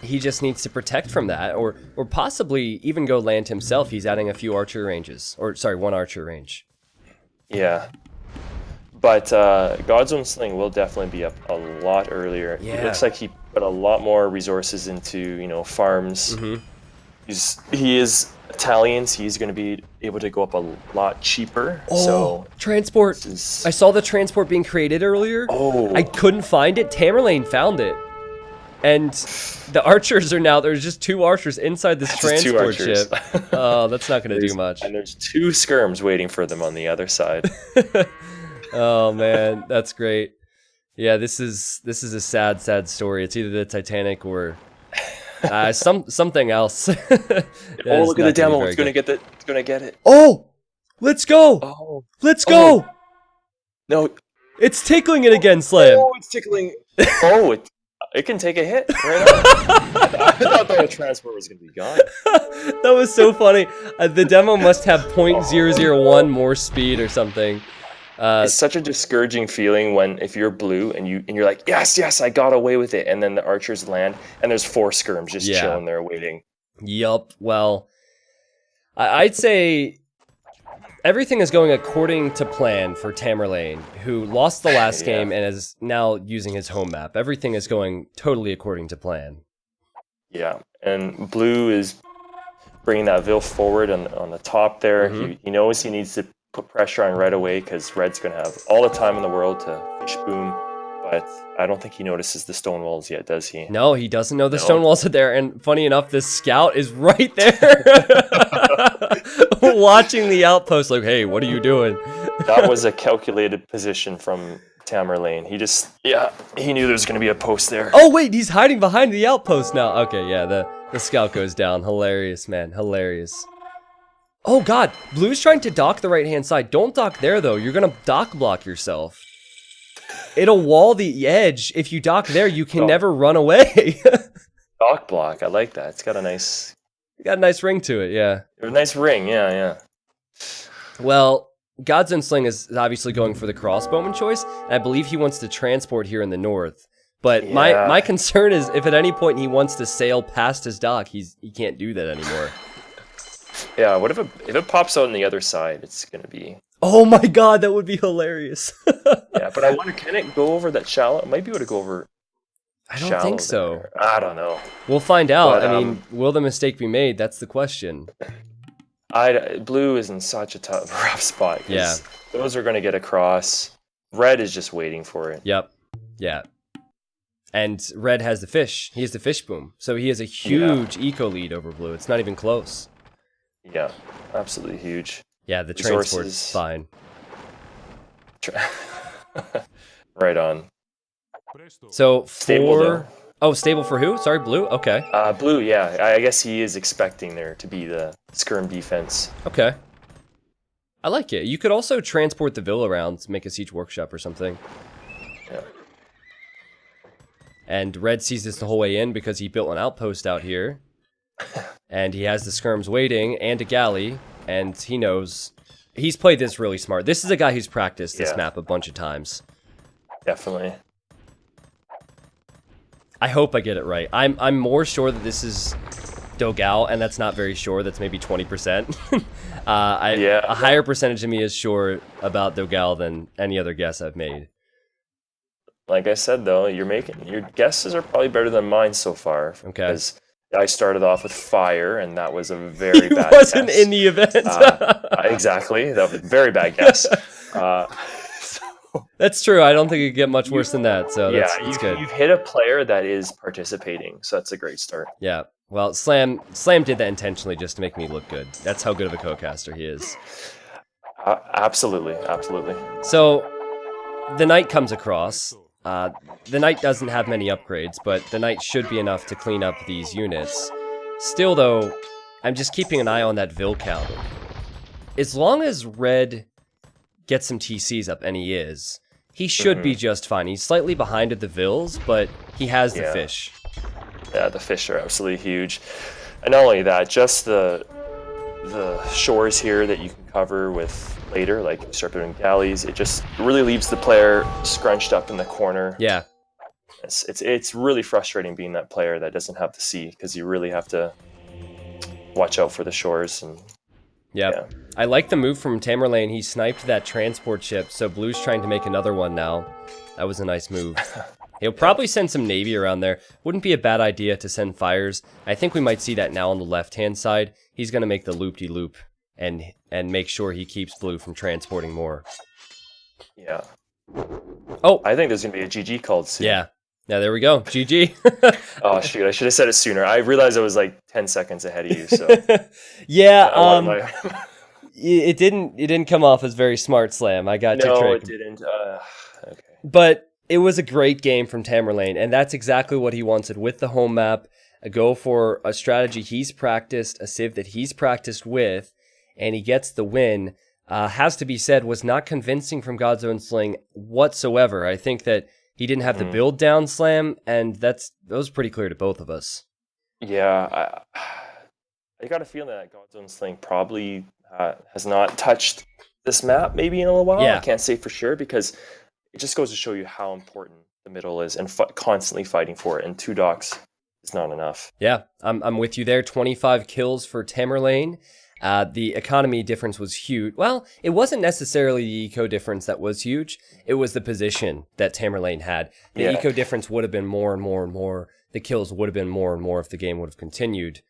he just needs to protect from that, or possibly even go land himself. He's adding a few archer ranges, or sorry, 1 archer range. Yeah, but God's Own Sling will definitely be up a lot earlier. Yeah. It looks like he put a lot more resources into farms. He is Italian, so he's going to be able to go up a lot cheaper. Oh, so transport! I saw the transport being created earlier. Oh, I couldn't find it. Tamerlane found it, and the archers are now. There's just 2 archers inside this transport ship. Oh, that's not going to do much. And there's 2 skirms waiting for them on the other side. Oh man, that's great. Yeah, this is a sad story. It's either the Titanic or. Something else. Oh, look at the demo. It's gonna get it. Oh, let's go. Oh, let's go. No, it's tickling it again, Slam. Oh, it's tickling. Oh, it can take a hit right now. I thought the transport was gonna be gone. That was so funny. The demo must have 0.001 more speed or something. It's such a discouraging feeling if you're blue and you're like, yes, I got away with it, and then the archers land and there's 4 skirms just chilling there waiting. Yup. Well, I'd say everything is going according to plan for Tamerlane, who lost the last game and is now using his home map. Everything is going totally according to plan. Yeah, and blue is bringing that Vil forward on the top there. He knows he needs to put pressure on right away because red's going to have all the time in the world to fish boom, but I don't think he notices the stone walls yet, does he? No, he doesn't know the stone walls are there, and funny enough, this scout is right there watching the outpost like, hey, what are you doing? That was a calculated position from Tamerlane. He knew there was going to be a post there. Oh wait, he's hiding behind the outpost now. Okay, yeah, the scout goes down. Hilarious, man, hilarious. Oh god, blue's trying to dock the right-hand side. Don't dock there, though. You're gonna dock block yourself. It'll wall the edge. If you dock there, you can never run away. Dock block, I like that. It's got a nice ring to it, yeah. A nice ring, yeah. Well, God's Own Sling is obviously going for the crossbowman choice, and I believe he wants to transport here in the north. But my concern is if at any point he wants to sail past his dock, he can't do that anymore. Yeah, what if it pops out on the other side? It's gonna be. Oh my god, that would be hilarious. Yeah, but I wonder, can it go over that shallow? It might be able to go over. I don't think so. There. I don't know. We'll find out. But, I mean, will the mistake be made? That's the question. Blue is in such a rough spot. Yeah. Those are gonna get across. Red is just waiting for it. Yep. Yeah. And red has the fish. He has the fish boom. So he has a huge eco lead over blue. It's not even close. Yeah, absolutely huge. Yeah, the transport's fine. Right on. So Stable though. for stable for who? Sorry, blue. Okay, Blue, yeah. I guess he is expecting there to be the skirm defense. okay. I like it. You could also transport the villa around, make a siege workshop or something. Yeah. And red sees this the whole way in because he built an outpost out here. And he has the skirms waiting and a galley. And he knows. He's played this really smart. This is a guy who's practiced this map a bunch of times. Definitely. I hope I get it right. I'm more sure that this is Dogao, and that's not very sure. That's maybe 20%. A higher percentage of me is sure about Dogao than any other guess I've made. Like I said, though, your guesses are probably better than mine so far. Okay. Because I started off with fire, and that was a very bad He wasn't guess. in the event. Exactly. That was a very bad guess. That's true. I don't think it could get much worse than that. So that's good. You've hit a player that is participating, so that's a great start. Yeah. Well, Slam did that intentionally just to make me look good. That's how good of a co-caster he is. Absolutely. So the knight comes across. The knight doesn't have many upgrades, but the knight should be enough to clean up these units. Still, though, I'm just keeping an eye on that Vil count. As long as red gets some TCs up, and he should be just fine. He's slightly behind at the Vils, but he has the fish. Yeah, the fish are absolutely huge. And not only that, just the shores here that you can cover with later, like you start building galleys, it just really leaves the player scrunched up in the corner. Yeah. It's really frustrating being that player that doesn't have the sea, because you really have to watch out for the shores. And yeah. I like the move from Tamerlane. He sniped that transport ship, so blue's trying to make another one now. That was a nice move. He'll probably send some navy around there. Wouldn't be a bad idea to send fires. I think we might see that now on the left-hand side. He's going to make the loop-de-loop and make sure he keeps blue from transporting more. Yeah. Oh! I think there's going to be a GG called soon. Yeah. Yeah, there we go. GG. Oh, shoot. I should have said it sooner. I realized I was like 10 seconds ahead of you, so... Yeah, it didn't come off as very smart, Slam. I got your trick. No, it didn't. Okay. But it was a great game from Tamerlane, and that's exactly what he wanted with the home map. Go for a strategy he's practiced, a civ that he's practiced with, and he gets the win. Has to be said, was not convincing from God's Own Sling whatsoever. I think that he didn't have the build down, Slam, and that was pretty clear to both of us. Yeah, I got a feeling that God's Own Sling probably has not touched this map maybe in a little while. Yeah. I can't say for sure, because it just goes to show you how important the middle is, and constantly fighting for it. And 2 docks is not enough. Yeah, I'm with you there. 25 kills for Tamerlane. The economy difference was huge. Well, it wasn't necessarily the eco difference that was huge. It was the position that Tamerlane had. The eco difference would have been more and more and more. The kills would have been more and more if the game would have continued.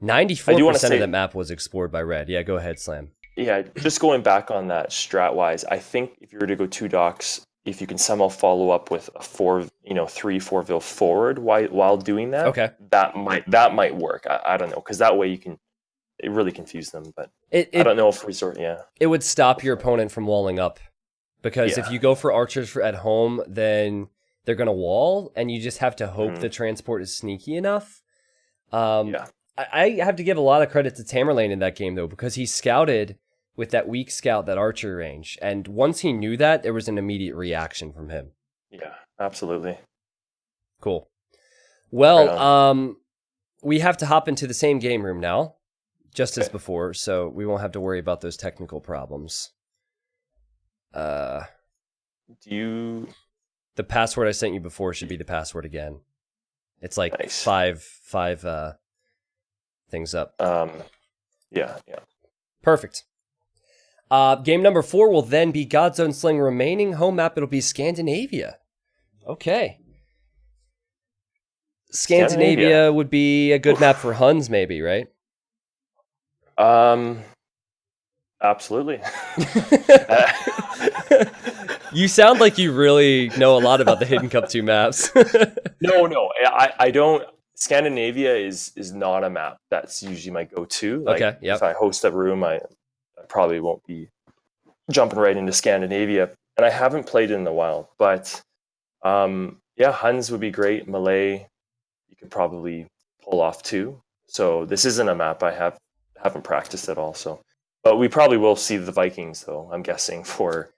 94% of that map was explored by red. Yeah, go ahead, Slam. Yeah, just going back on that strat-wise, I think if you were to go 2 docks, if you can somehow follow up with a 3-4 vil forward while doing that, okay, that might work. I don't know, because that way it really confused them. But I don't know if it would stop your opponent from walling up, because if you go for archers at home, then they're gonna wall, and you just have to hope the transport is sneaky enough. I have to give a lot of credit to Tamerlane in that game, though, because he scouted with that weak scout, that archer range. And once he knew that, there was an immediate reaction from him. Yeah, absolutely. Cool. Well, we have to hop into the same game room now, just as before, so we won't have to worry about those technical problems. The password I sent you before should be the password again. It's like nice. five things up. Yeah. Perfect. Game number 4 will then be God's Own Sling remaining. Home map, it'll be Scandinavia. Okay. Scandinavia would be a good map for Huns, maybe, right? Absolutely. You sound like you really know a lot about the Hidden Cup 2 maps. No, I don't. Scandinavia is not a map that's usually my go-to. Like, okay, yep. If I host a room, I probably won't be jumping right into Scandinavia. and I haven't played it in a while, but yeah, Huns would be great. Malay, you could probably pull off too. So this isn't a map I haven't practiced at all. So, but we probably will see the Vikings though. I'm guessing for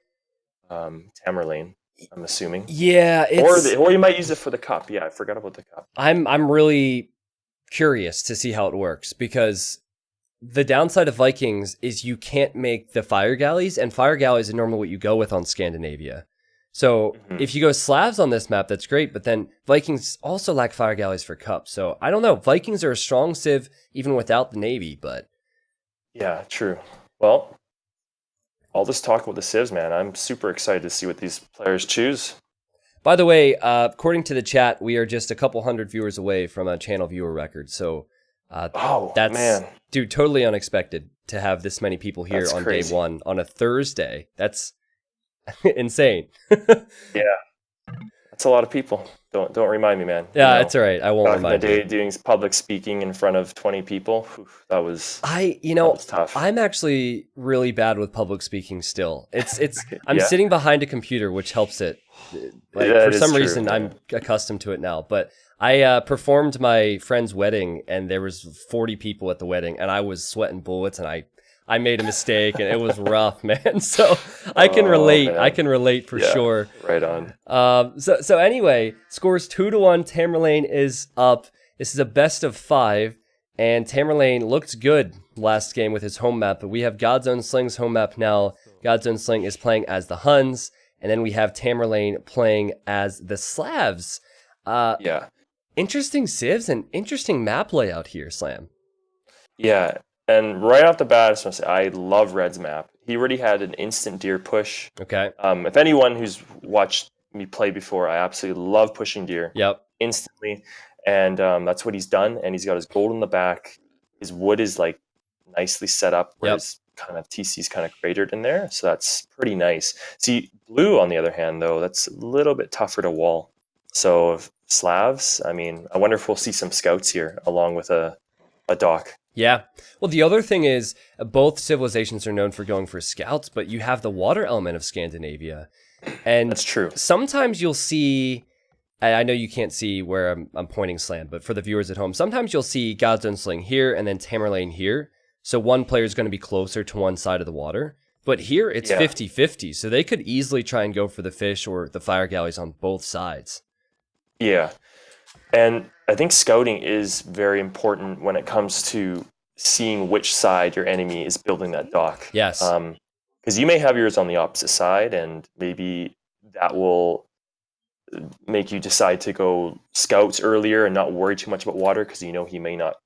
Tamerlane. I'm assuming, Yeah, or you might use it for the cup. Yeah, I forgot about the cup. I'm really curious to see how it works because the downside of Vikings is you can't make the fire galleys, and fire galleys are normally what you go with on Scandinavia. So Hmm. if you go Slavs on this map, that's great, but then Vikings also lack fire galleys for cup. So I don't know. Vikings are a strong civ even without the navy, but Yeah, true. Well, all this talk about the civs, man. I'm super excited to see what these players choose. by the way, according to the chat, we are just a couple hundred viewers away from a channel viewer record. So uh, Oh that's, man, dude, totally unexpected to have this many people here that's on day crazy. one on a Thursday. That's insane. Yeah, that's a lot of people. Don't remind me, man. Yeah, it's all right. I won't Back in the remind you. day, doing public speaking in front of 20 people, whew, I, you that know, was tough. I'm actually really bad with public speaking still. I'm Yeah, sitting behind a computer, which helps it. Like for that is some true. reason, Yeah. I'm accustomed to it now. But I performed my friend's wedding, and there was 40 people at the wedding, and I was sweating bullets, and I made a mistake, and it was rough, man. So I can Oh relate. I man. can relate for Yeah. sure. Right on. So anyway, scores 2-1. Tamerlane is up. This is a best of 5, and Tamerlane looked good last game with his home map. But we have Godzone Sling's home map now. Godzone Sling is playing as the Huns, and then we have Tamerlane playing as the Slavs. Yeah. Interesting civs and interesting map layout here, Slam. Yeah. And right off the bat, I just want to say I love Red's map. He already had an instant deer push. Okay. If anyone who's watched me play before, I absolutely love pushing deer Yep. instantly, and that's what he's done. And he's got his gold in the back. His wood is like nicely set up, where Yep. his kind of TC's kind of cratered in there, so that's pretty nice. See, blue on the other hand, though, that's a little bit tougher to wall. So Slavs, I mean, I wonder if we'll see some scouts here along with a dock. Yeah. Well, the other thing is both civilizations are known for going for scouts, but you have the water element of Scandinavia. And That's true. sometimes you'll see, I know you can't see where I'm pointing Slam, but for the viewers at home, sometimes you'll see Godzone Sling here and then Tamerlane here. So one player is going to be closer to one side of the water. But here it's Yeah. 50-50. So they could easily try and go for the fish or the fire galleys on both sides. Yeah. And I think scouting is very important when it comes to seeing which side your enemy is building that dock. Yes. Because you may have yours on the opposite side, and maybe that will make you decide to go scouts earlier and not worry too much about water because you know he may not,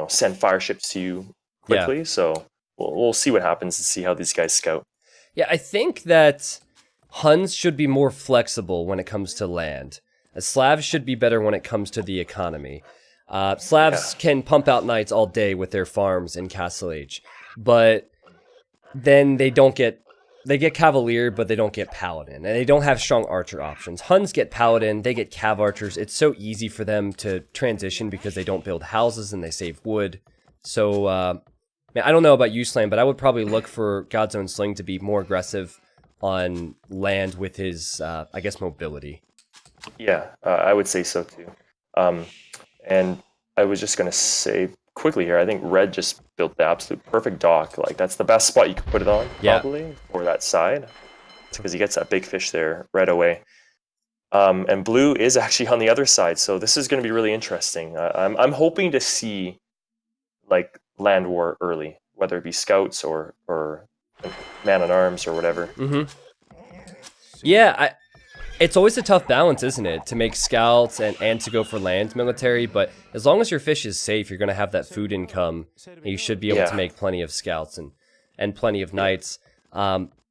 send fire ships to you Yeah. quickly. So we'll see what happens and see how these guys scout. Yeah, I think that Huns should be more flexible when it comes to land. Slavs should be better when it comes to the economy. Slavs can pump out knights all day with their farms in Castle Age, but then they get Cavalier, but they don't get Paladin, and they don't have strong archer options. Huns get Paladin, they get Cav archers. It's so easy for them to transition because they don't build houses and they save wood. So, man, I don't know about you, Slam, but I would probably look for Godzone Sling to be more aggressive on land with his, I guess, mobility. Yeah, I would say so too. And I was just going to say quickly here, I think Red just built the absolute perfect dock. Like, that's the best spot you could put it on, Yeah. probably, for that side. It's because he gets that big fish there right away. And Blue is actually on the other side, so this is going to be really interesting. I'm hoping to see, like, land war early, whether it be scouts or man-at-arms or whatever. Mm-hmm. Yeah, it's always a tough balance, isn't it, to make scouts and to go for land military, but as long as your fish is safe, you're going to have that food income, and you should be able to make plenty of scouts and plenty of knights.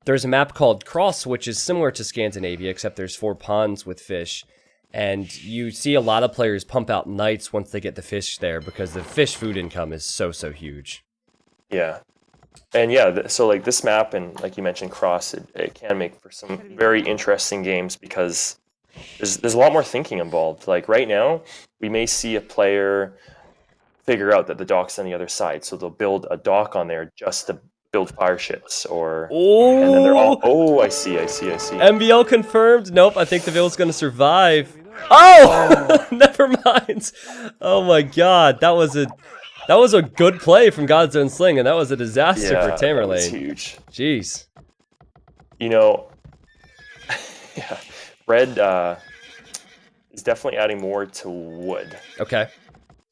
There's a map called Cross, which is similar to Scandinavia, except there's 4 ponds with fish, and you see a lot of players pump out knights once they get the fish there, because the fish food income is so huge. Yeah. And yeah, so like this map and like you mentioned, Cross, it can make for some very interesting games because there's a lot more thinking involved. Like right now, we may see a player figure out that the dock's on the other side, so they'll build a dock on there just to build fire ships, or and then they're all. Oh, Oh, I see. MBL confirmed. Nope, I think the Vill's gonna survive. Oh, never mind. Oh my God, that was a good play from Godzone Sling, and that was a disaster for That was Tamerlane. huge. Jeez. You know, yeah, red is definitely adding more to wood. Okay.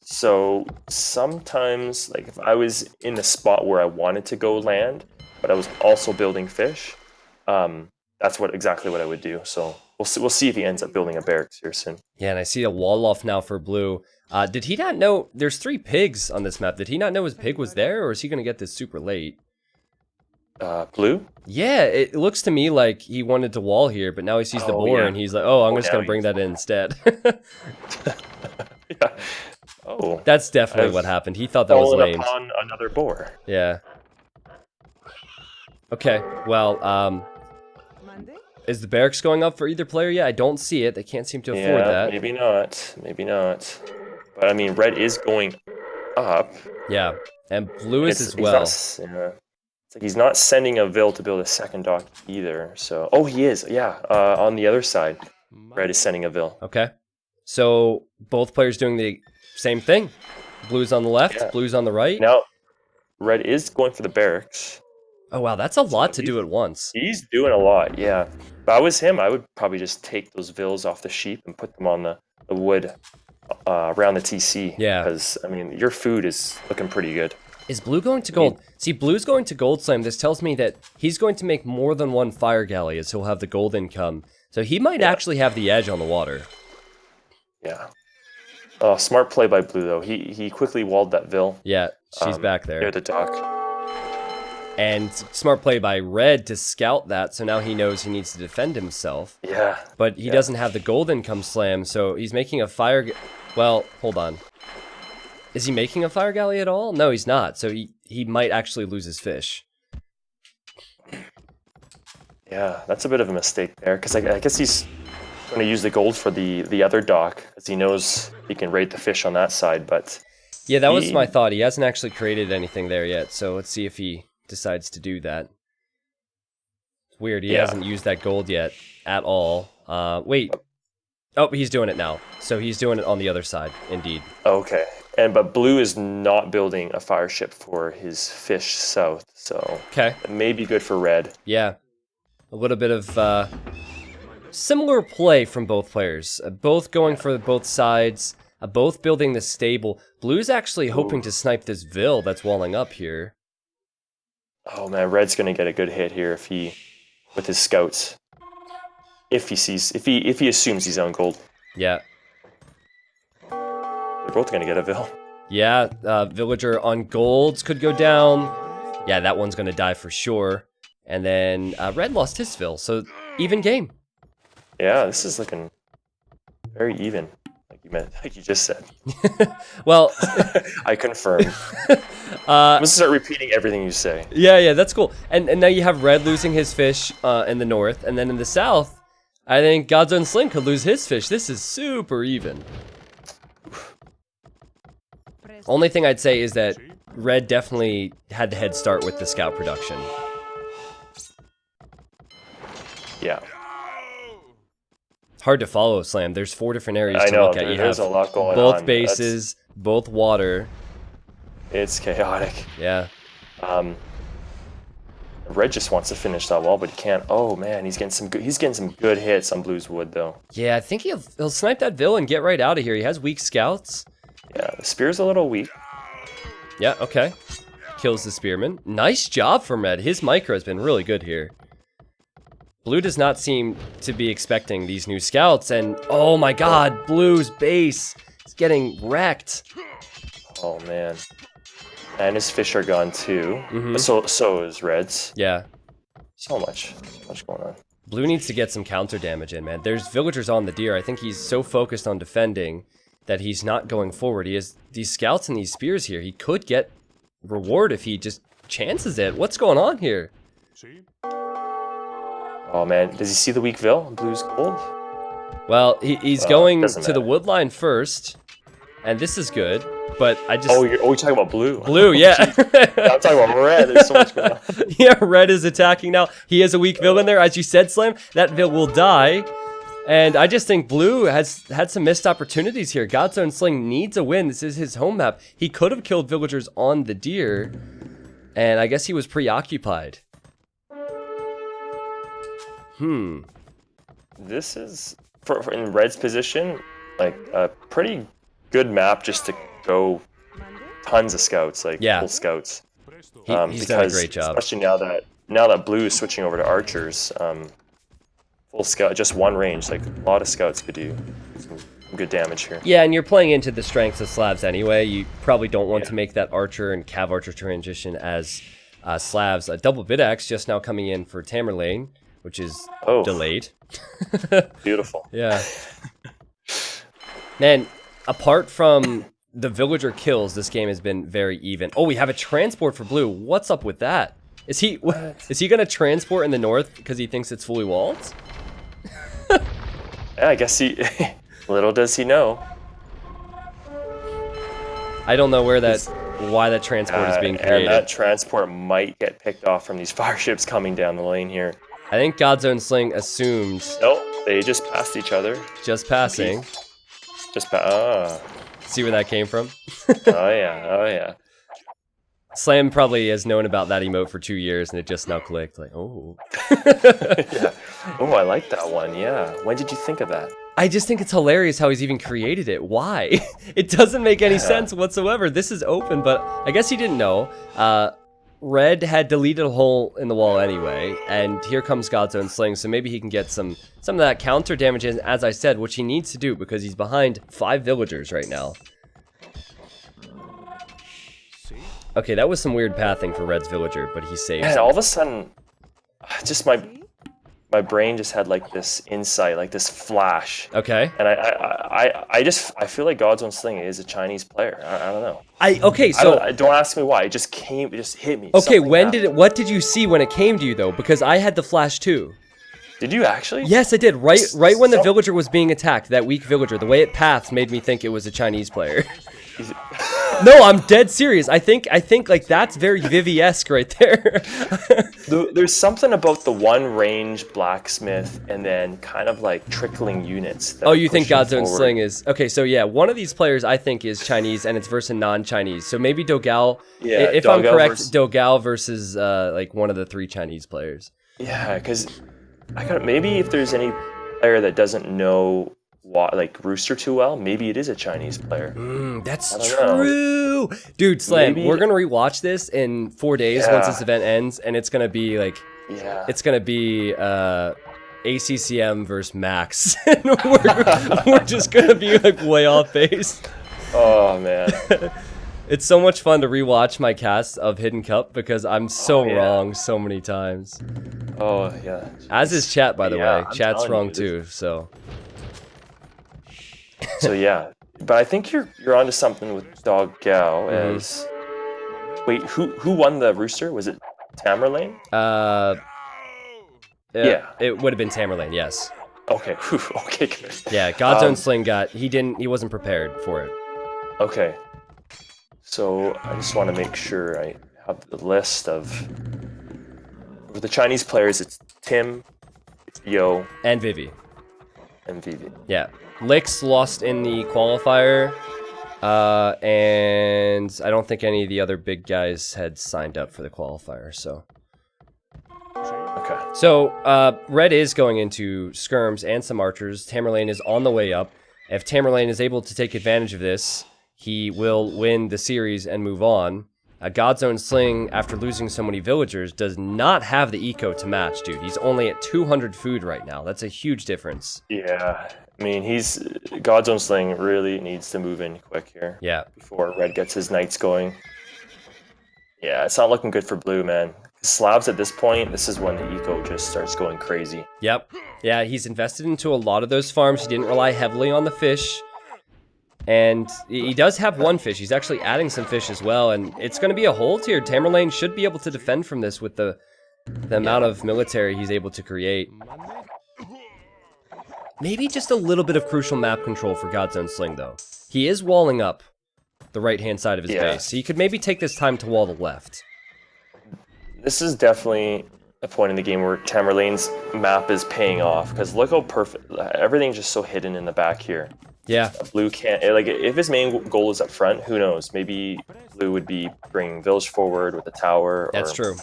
So sometimes, like if I was in a spot where I wanted to go land, but I was also building fish, that's exactly what I would do. So we'll see if he ends up building a barracks here soon. Yeah, and I see a wall off now for blue. Did he not know? There's 3 pigs on this map. Did he not know his pig was there, or is he gonna get this super late? Blue? Yeah, it looks to me like he wanted to wall here, but now he sees the Oh, boar yeah. and he's like, oh, I'm just now gonna bring that in instead. Yeah. Oh, That's definitely I've what happened. He thought that was fallen lame. upon another boar. Yeah. Okay, well, is the barracks going up for either player yet? I don't see it. They can't seem to afford that. Maybe not. Maybe not. But I mean, red is going up. Yeah, and blue is as He's well. not, yeah. It's like he's not sending a Vil to build a second dock either. So, oh, he is. Yeah, on the other side, red is sending a Vil. Okay. So both players doing the same thing. Blue's on the left, Yeah. blue's on the right. Now, red is going for the barracks. Oh wow, that's a lot to do at once. He's doing a lot, yeah. If I was him, I would probably just take those Vils off the sheep and put them on the wood around the TC. Yeah. Because, I mean, your food is looking pretty good. Is blue going to gold? See, blue's going to gold slam. This tells me that he's going to make more than one fire galley as he'll have the gold income. So he might actually have the edge on the water. Yeah. Oh, smart play by blue, though. He quickly walled that Vil. Yeah, she's back there. Near the dock. And smart play by red to scout that, so now he knows he needs to defend himself. Yeah. But he doesn't have the gold income slam, so he's making a fire... Well, hold on. Is he making a fire galley at all? No, he's not, so he might actually lose his fish. Yeah, that's a bit of a mistake there, because I guess he's going to use the gold for the other dock, because he knows he can raid the fish on that side, but... Yeah, that was my thought. He hasn't actually created anything there yet, so let's see if he decides to do that. It's weird, he hasn't used that gold yet at all. Wait. Oh, he's doing it now. So he's doing it on the other side, indeed. Okay. But blue is not building a fire ship for his fish south, so it may be good for red. Yeah. A little bit of similar play from both players. Both going for both sides, both building the stable. Blue's actually hoping to snipe this Vil that's walling up here. Oh man, red's gonna get a good hit here with his scouts. If he assumes he's on gold. Yeah. They're both gonna get a Vil. Yeah, villager on golds could go down. Yeah, that one's gonna die for sure. And then red lost his Vil, so even game. Yeah, this is looking very even, like you just said. Well, I confirm. I'm gonna start repeating everything you say. Yeah, that's cool. And now you have red losing his fish in the north, and then in the south, I think Godzone Sling could lose his fish. This is super even. Only thing I'd say is that red definitely had the head start with the scout production. Yeah. Hard to follow, Slam. There's 4 different areas to look at. You there's have a lot going on. both bases, both water. It's chaotic. Yeah. Red just wants to finish that wall, but he can't. Oh man, he's getting some good hits on blue's wood though. Yeah, I think he'll snipe that Vil and get right out of here. He has weak scouts. Yeah, the spear's a little weak. Yeah, okay. Kills the spearman. Nice job from red. His micro has been really good here. Blue does not seem to be expecting these new scouts, and oh my god, blue's base is getting wrecked. Oh man. And his fish are gone too. But so is red's. Yeah. So much going on. Blue needs to get some counter damage in, man. There's villagers on the deer. I think he's so focused on defending that he's not going forward. He has these scouts and these spears here. He could get reward if he just chances it. What's going on here? Oh man, does he see the weak Vil? Blue's gold? Well, he's going to matter. the wood line first, and this is good. but I just... Oh, you're talking about blue. Blue, yeah. I'm talking about red. There's so much going on. Yeah, red is attacking now. He has a weak villain there. As you said, Slam, that villain will die. And I just think blue has had some missed opportunities here. Godzone Sling needs a win. This is his home map. He could have killed villagers on the deer. And I guess he was preoccupied. This is, for in red's position, like a pretty good map just to go tons of scouts, like full scouts. He's done a great job. Especially now that blue is switching over to archers. Full scout, just one range, like a lot of scouts could do some good damage here. Yeah, and you're playing into the strengths of Slavs anyway. You probably don't want to make that archer and cav archer transition as Slavs. A double bit axe just now coming in for Tamerlane, which is delayed. Beautiful. Yeah. Man, apart from the villager kills, this game has been very even. Oh, we have a transport for blue. What's up with that? Is he going to transport in the north because he thinks it's fully walled? Yeah, I guess he... Little does he know. I don't know why that transport is being created. And that transport might get picked off from these fire ships coming down the lane here. I think Godzone Sling assumed... Nope, they just passed each other. Just passing. See where that came from? Oh yeah. Slam probably has known about that emote for 2 years and it just now clicked. Like, oh. Yeah. Oh, I like that one. Yeah. When did you think of that? I just think it's hilarious how he's even created it. Why? It doesn't make any sense whatsoever. This is open, but I guess he didn't know. Red had deleted a hole in the wall anyway, and here comes Godzone Sling, so maybe he can get some of that counter damage in, as I said, which he needs to do because he's behind 5 villagers right now. Okay, that was some weird pathing for Red's villager, but he saves. And all of a sudden, just my brain just had like this insight, like this flash. Okay. And I feel like Godzone Sling is a Chinese player. I don't know. Don't ask me why. It just hit me. Okay, what did you see when it came to you though? Because I had the flash too. Did you actually? Yes, I did. Right when the villager was being attacked, that weak villager, the way it pathed made me think it was a Chinese player. No, I'm dead serious. I think like that's very Vivi-esque right there. There's something about the one range blacksmith and then kind of like trickling units. Oh, you think Godzone Sling is... Okay, so yeah, one of these players I think is Chinese and it's versus non-Chinese. So maybe Dogao, if I'm correct, Dogao versus like one of the 3 Chinese players. Yeah, because maybe if there's any player that doesn't know like Rooster too well, maybe it is a Chinese player. That's true. Dude, Slam, we're gonna rewatch this in 4 days once this event ends, and it's gonna be like, it's gonna be ACCM versus Max. And we're just gonna be like way off base. Oh man. It's so much fun to rewatch my cast of Hidden Cup because I'm so wrong so many times. Oh yeah. As is chat, by the way. Chat's wrong too, so. So yeah, but I think you're onto something with Dog Gao. As wait, who won the Rooster? Was it Tamerlane? Yeah, it would have been Tamerlane. Yes. Okay. Okay. Good. Yeah, Godzone Sling he wasn't prepared for it. Okay. So I just want to make sure I have the list of the Chinese players. It's Tim, it's Yo, and Vivi. And Vivi. Yeah. Lix lost in the qualifier, and I don't think any of the other big guys had signed up for the qualifier, so. Okay. So, Red is going into skirms and some archers. Tamerlane is on the way up. If Tamerlane is able to take advantage of this, he will win the series and move on. Godzone Sling, after losing so many villagers, does not have the eco to match, dude. He's only at 200 food right now. That's a huge difference. Yeah. I mean, Godzone Sling really needs to move in quick here. Yeah. Before Red gets his knights going. Yeah, it's not looking good for blue, man. Slavs at this point, this is when the eco just starts going crazy. Yep. Yeah, he's invested into a lot of those farms. He didn't rely heavily on the fish. And he does have one fish. He's actually adding some fish as well. And it's going to be a hold here. Tamerlane should be able to defend from this with the amount of military he's able to create. Maybe just a little bit of crucial map control for Godzone Sling, though. He is walling up. the right-hand side of his Yeah. base. So you could maybe take this time to wall the left. This is definitely a point in the game where Tamerlane's map is paying off, because look how perfect, everything's just so hidden in the back here. Yeah. Blue can't, like, if his main goal is up front, who knows? Maybe Blue would be bringing village forward with a tower. That's true.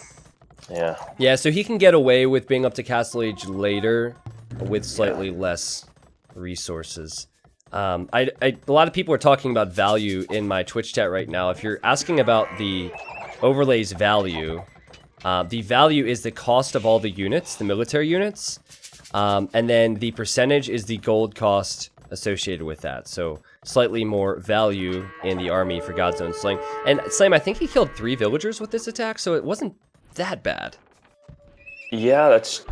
Yeah. Yeah, so he can get away with being up to Castle Age later with slightly less resources. A lot of people are talking about value in my Twitch chat right now. If you're asking about the overlay's value, the value is the cost of all the units, the military units, and then the percentage is the gold cost associated with that. So slightly more value in the army for God's Own Sling. And Slam, I think he killed 3 villagers with this attack, so it wasn't that bad. Yeah, that's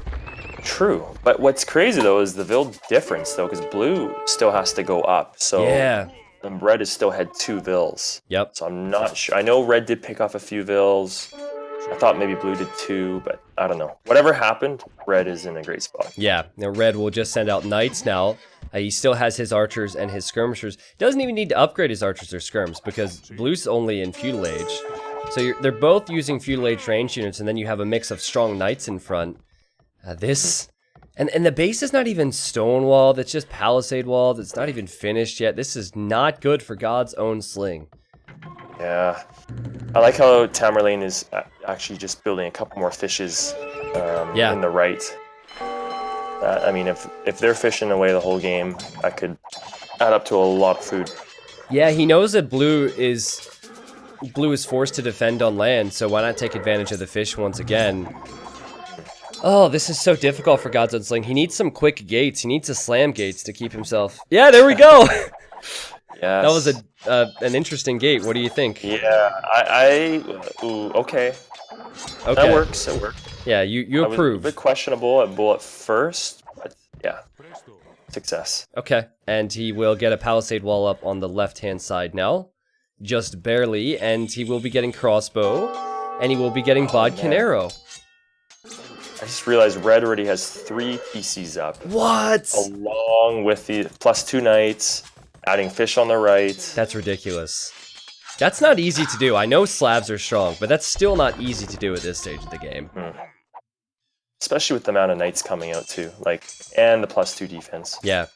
true. But what's crazy though is the build difference though, because Blue still has to go up. So Yeah. Red has still had 2 vills. Yep. So I'm not sure. I know Red did pick off a few vills. I thought maybe Blue did 2, but I don't know. Whatever happened, Red is in a great spot. Yeah. Now Red will just send out knights now. He still has his archers and his skirmishers. Doesn't even need to upgrade his archers or skirms because Blue's only in feudal age. So they're both using feudal age range units, and then you have a mix of strong knights in front. And the base is not even stone walled. It's just palisade walled. It's not even finished yet. This is not good for God's Own Sling. Yeah. I like how Tamerlane is actually just building a couple more fishes in the right. I mean, if they're fishing away the whole game, that could add up to a lot of food. Yeah, he knows that Blue is forced to defend on land, so why not take advantage of the fish once again? Oh, this is so difficult for God's Own Sling. He needs some quick gates. He needs to slam gates to keep himself... Yeah, there we go! Yeah. That was an interesting gate. What do you think? Yeah, ooh, okay. Okay. That works, it works. Yeah, you approve. A bit questionable at Bull at first, but yeah. Success. Okay, and he will get a palisade wall up on the left-hand side now. Just barely, and he will be getting crossbow, and he will be getting bodkin arrow. I just realized Red already has 3 PCs up. What? Along with the +2 knights, adding fish on the right. That's ridiculous. That's not easy to do. I know slabs are strong, but that's still not easy to do at this stage of the game. Especially with the amount of knights coming out too, and the +2 defense. Yeah.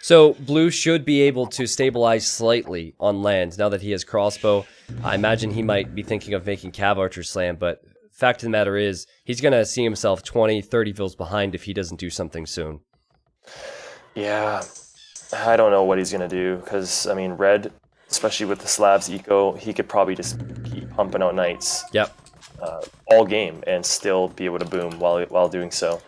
So Blue should be able to stabilize slightly on land now that he has crossbow. I imagine he might be thinking of making Cav Archer slam, but fact of the matter is, he's going to see himself 20, 30 vills behind if he doesn't do something soon. Yeah, I don't know what he's going to do, because, I mean, Red, especially with the slabs eco, he could probably just keep pumping out knights all game and still be able to boom while doing so.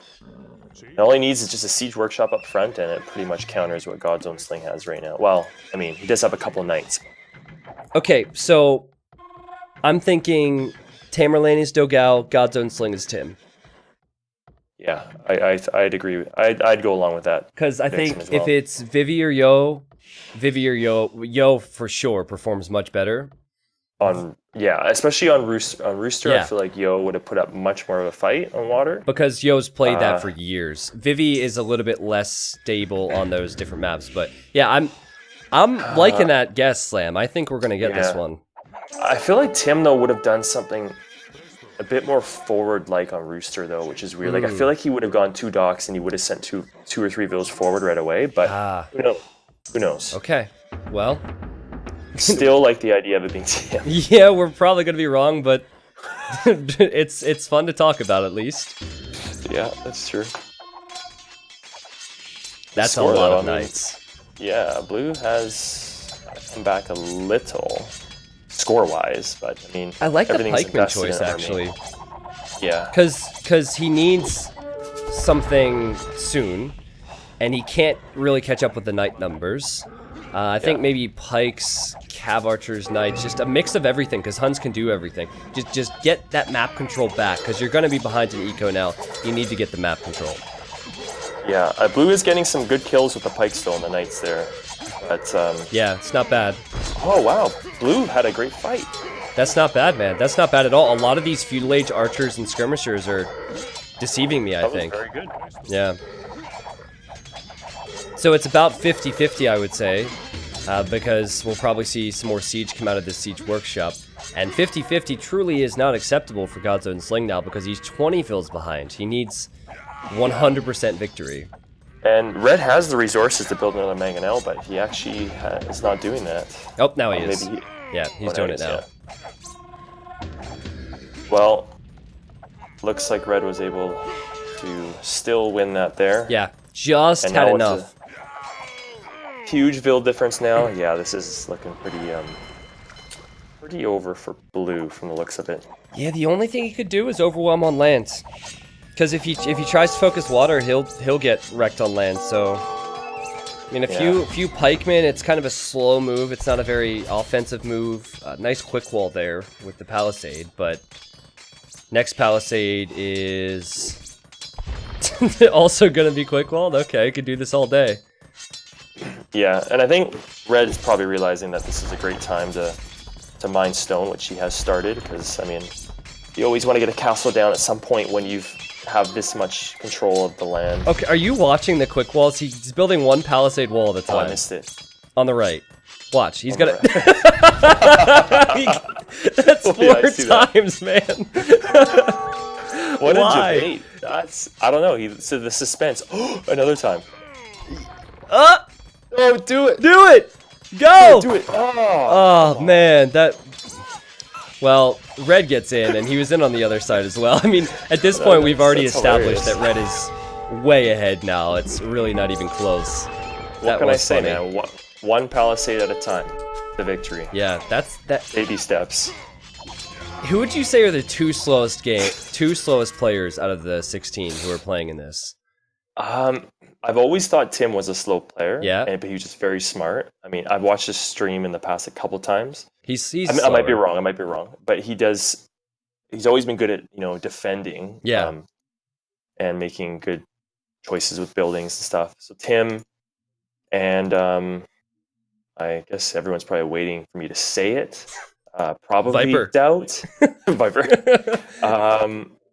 All he needs is just a siege workshop up front, and it pretty much counters what God's Own Sling has right now. Well, I mean, he does have a couple of knights. Okay, so I'm thinking Tamerlane is Dogao, God's Own Sling is Tim. Yeah, I'd agree. I'd go along with that. Because I think if it's Vivi or Yo, Yo for sure performs much better. Especially on Rooster, I feel like Yo would have put up much more of a fight on water. Because Yo's played that for years. Vivi is a little bit less stable on those different maps, but yeah, I'm liking that guess, Slam. I think we're gonna get this one. I feel like Tim though would have done something a bit more forward-like on Rooster though, which is weird. Like I feel like he would have gone 2 docks and he would have sent two or 3 vills forward right away, but who knows? Okay, well. Still like the idea of it being Tim. Yeah, we're probably gonna be wrong, but it's fun to talk about at least. Yeah, that's true. That's a lot of knights. Yeah, Blue has come back a little score-wise, but I mean, I like the pikeman choice actually. Yeah, because he needs something soon, and he can't really catch up with the knight numbers. I think maybe pikes, cav archers, knights, just a mix of everything, because Huns can do everything. Just get that map control back, because you're going to be behind in eco now. You need to get the map control. Yeah, Blue is getting some good kills with the pikes still and the knights there. But yeah, it's not bad. Oh wow, Blue had a great fight. That's not bad, man. That's not bad at all. A lot of these feudal age archers and skirmishers are deceiving me, I think. Very good. Yeah. So it's about 50-50, I would say. because we'll probably see some more Siege come out of this Siege Workshop. And 50-50 truly is not acceptable for Godzone Sling now because he's 20 fills behind. He needs 100% victory. And Red has the resources to build another Mangonel, but he actually is not doing that. Oh, now he is. Yeah, he's doing it now. Yeah. Well, looks like Red was able to still win that there. Yeah, just And had now enough. It's a huge build difference now. Yeah, this is looking pretty over for Blue from the looks of it. Yeah, the only thing he could do is overwhelm on land. Because if he tries to focus water, he'll get wrecked on land. So, I mean, a few pikemen. It's kind of a slow move. It's not a very offensive move. Nice quick wall there with the palisade, but next palisade is also gonna be quick walled. Okay, could do this all day. Yeah, and I think Red is probably realizing that this is a great time to mine stone, which he has started. Because I mean, you always want to get a castle down at some point when you've have this much control of the land. Okay, are you watching the quick walls? He's building one palisade wall at a time. Oh, I missed it. On the right. Watch, he's gonna. Right. That's 4 times, man. What a debate. I don't know. He said the suspense. Oh, another time. Oh, do it. Do it. Go. Do it. Oh man, that. Well, Red gets in, and he was in on the other side as well. I mean, at this point, we've already established that Red is way ahead now. It's really not even close. What can I say, man? One palisade at a time. The victory. Yeah, that's that. Baby steps. Who would you say are the two slowest players out of the 16 who are playing in this? I've always thought Tim was a slow player. Yeah. But he was just very smart. I mean, I've watched his stream in the past a couple times. I might be wrong, but he's always been good at, defending. Yeah. And making good choices with buildings and stuff. So Tim, and I guess everyone's probably waiting for me to say it. Probably Viper. Doubt. Viper.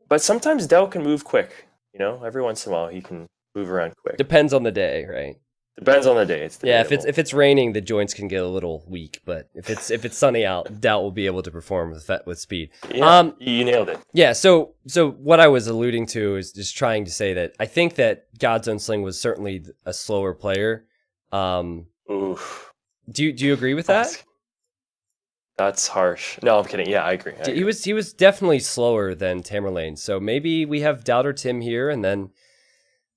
But sometimes Doubt can move quick. Every once in a while he can move around quick. Depends on the day, right? Depends on the day. It's debatable. If it's raining, the joints can get a little weak. But if it's sunny out, Doubt will be able to perform with speed. Yeah, you nailed it. Yeah. So what I was alluding to is just trying to say that I think that Godzone Sling was certainly a slower player. Oof. Do you agree with that? That's harsh. No, I'm kidding. Yeah, I agree. He was definitely slower than Tamerlane. So maybe we have Doubt or Tim here, and then.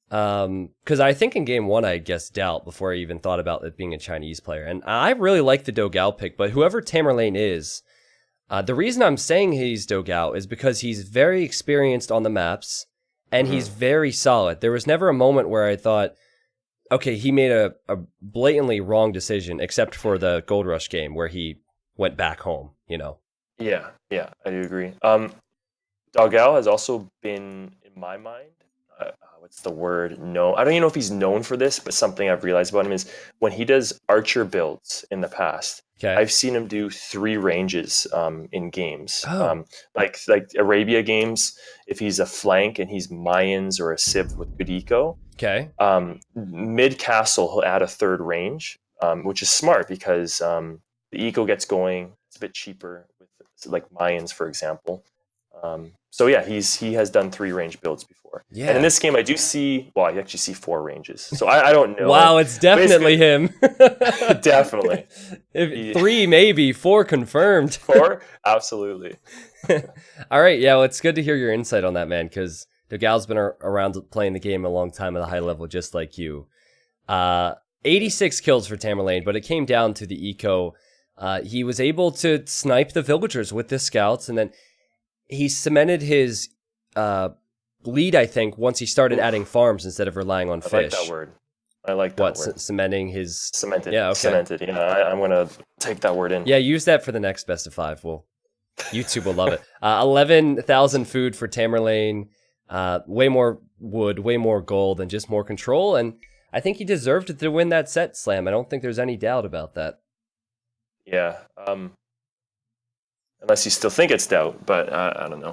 Because I think in game 1 I guessed Doubt before I even thought about it being a Chinese player, and I really like the Dogao pick. But whoever Tamerlane is, the reason I'm saying he's Dogao is because he's very experienced on the maps, and he's very solid. There was never a moment where I thought, okay, he made a blatantly wrong decision, except for the Gold Rush game where he went back home. Yeah, I do agree. Dogao has also been, in my mind, what's the word? No, I don't even know if he's known for this, but something I've realized about him is when he does archer builds in the past, I've seen him do 3 ranges in games. Like Arabia games, if he's a flank and he's Mayans or a Civ with good eco. Mid castle, he'll add a 3rd range, which is smart because the eco gets going. It's a bit cheaper with like Mayans, for example. So yeah, he has done 3 range builds before. Yeah. And in this game, I do see, I actually see 4 ranges. So I don't know. Wow, it's definitely him. Definitely. 3 maybe, 4 confirmed. 4? Absolutely. All right, yeah, well, it's good to hear your insight on that, man, because Dogal's been around playing the game a long time at a high level, just like you. 86 kills for Tamerlane, but it came down to the eco. He was able to snipe the villagers with the scouts, and then he cemented his lead, I think, once he started adding farms instead of relying on fish. I like that word. I like that word. Cementing his... Cemented. Yeah, okay. Cemented. Yeah, I'm going to take that word in. Yeah, use that for the next best of 5. YouTube will love it. 11,000 food for Tamerlane. Way more wood, way more gold, and just more control. And I think he deserved to win that set, Slam. I don't think there's any doubt about that. Yeah. Unless you still think it's Doubt, but I don't know.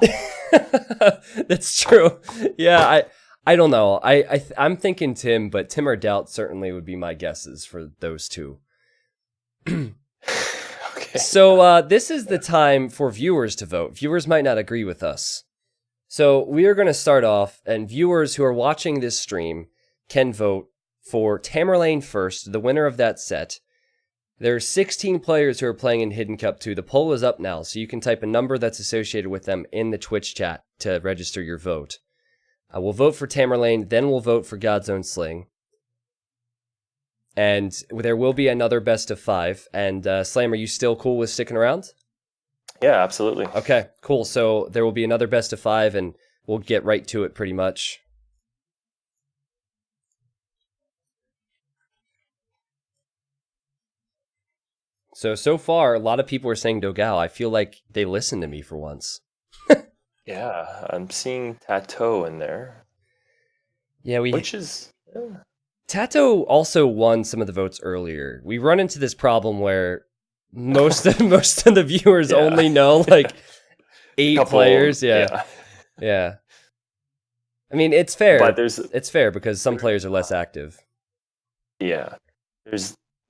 That's true. Yeah, I don't know. I'm thinking Tim, but Tim or Doubt certainly would be my guesses for those two. Okay. So this is the time for viewers to vote. Viewers might not agree with us. So we are going to start off, and viewers who are watching this stream can vote for Tamerlane first, the winner of that set. There are 16 players who are playing in Hidden Cup 2. The poll is up now, so you can type a number that's associated with them in the Twitch chat to register your vote. We'll vote for Tamerlane, then we'll vote for God's Own Sling. And there will be another best of 5. And Slam, are you still cool with sticking around? Yeah, absolutely. Okay, cool. So there will be another best of 5, and we'll get right to it pretty much. So far, a lot of people are saying Dogao. I feel like they listened to me for once. Yeah, I'm seeing Tato in there. Yeah, Which is... Tato also won some of the votes earlier. We run into this problem where most of the viewers only know like 8 players. Yeah. I mean, it's fair. But it's fair because some players are less active. Yeah.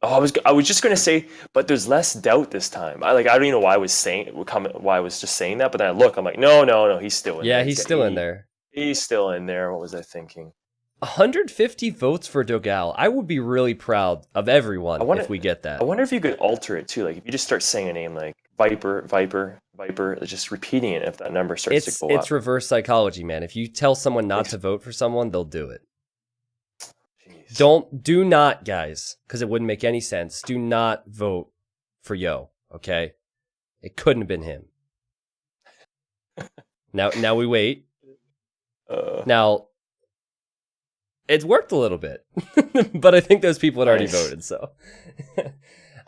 I was just gonna say, but there's less doubt this time. I don't even know why I was just saying that, but then I look, I'm like, no, he's still in there. Yeah, he's still in there. He's still in there. What was I thinking? 150 votes for Dogao. I would be really proud of everyone if we get that. I wonder if you could alter it too. Like if you just start saying a name like Viper, just repeating it if that number starts to go up. It's reverse psychology, man. If you tell someone not to vote for someone, they'll do it. Jeez. Do not, guys, because it wouldn't make any sense. Do not vote for Yo, okay? It couldn't have been him. Now we wait. Now, it's worked a little bit, but I think those people had already voted, so.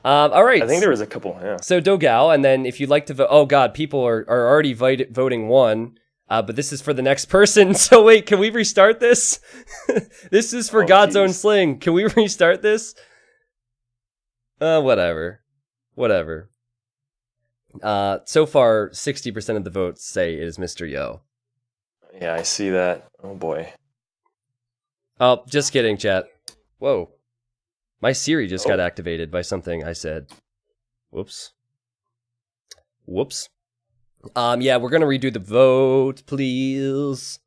All right. I think there was a couple, yeah. So Dogao, and then if you'd like to vote, oh God, people are already voting one. But this is for the next person. So wait, can we restart this? This is for God's Own Sling. Can we restart this? Whatever. So far, 60% of the votes say it is Mr. Yo. Yeah, I see that. Oh boy. Oh, just kidding, chat. Whoa. My Siri just got activated by something I said. Whoops. Yeah, we're gonna redo the vote, please.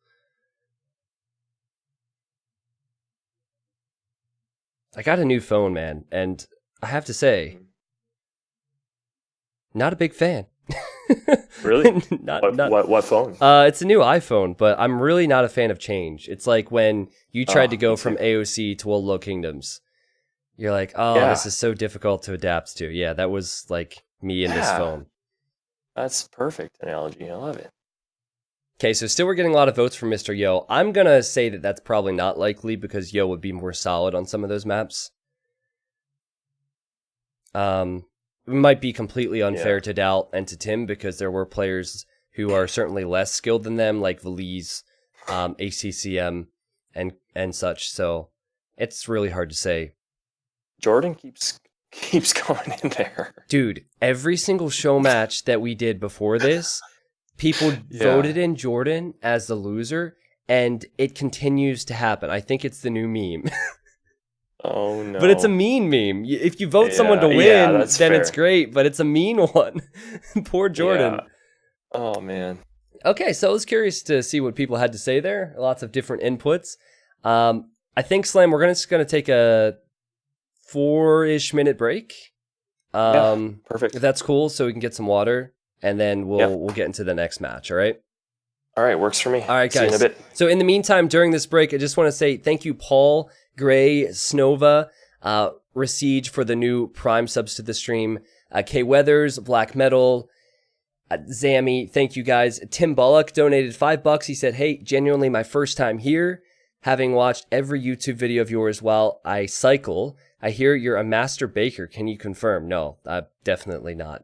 I got a new phone, man, and I have to say, not a big fan. Really? What phone? It's a new iPhone, but I'm really not a fan of change. It's like when you tried to go from AOC to Old Low Kingdoms. You're like, this is so difficult to adapt to. Yeah, that was like me in this phone. That's perfect analogy. I love it. Okay, so still we're getting a lot of votes from Mr. Yo. I'm going to say that that's probably not likely because Yo would be more solid on some of those maps. It might be completely unfair to Doubt and to Tim because there were players who are certainly less skilled than them, like Valise, ACCM, and such. So it's really hard to say. Jordan keeps going in there. Dude, every single show match that we did before this, people voted in Jordan as the loser, and it continues to happen. I think it's the new meme. Oh, no. But it's a mean meme. If you vote someone to win, then fair. It's great, but it's a mean one. Poor Jordan. Yeah. Oh, man. Okay, so I was curious to see what people had to say there. Lots of different inputs. I think, Slam, we're just going to take a 4-ish minute break. Perfect. If that's cool, so we can get some water, and then we'll get into the next match, all right? All right, works for me. All right, guys. See you in a bit. So in the meantime, during this break, I just want to say thank you, Paul, Gray, Snova, Resiege for the new Prime subs to the stream, K Weathers, Black Metal, Zammy, thank you guys. Tim Bullock donated $5. He said, hey, genuinely my first time here, having watched every YouTube video of yours while I cycle. I hear you're a master baker. Can you confirm? No, definitely not.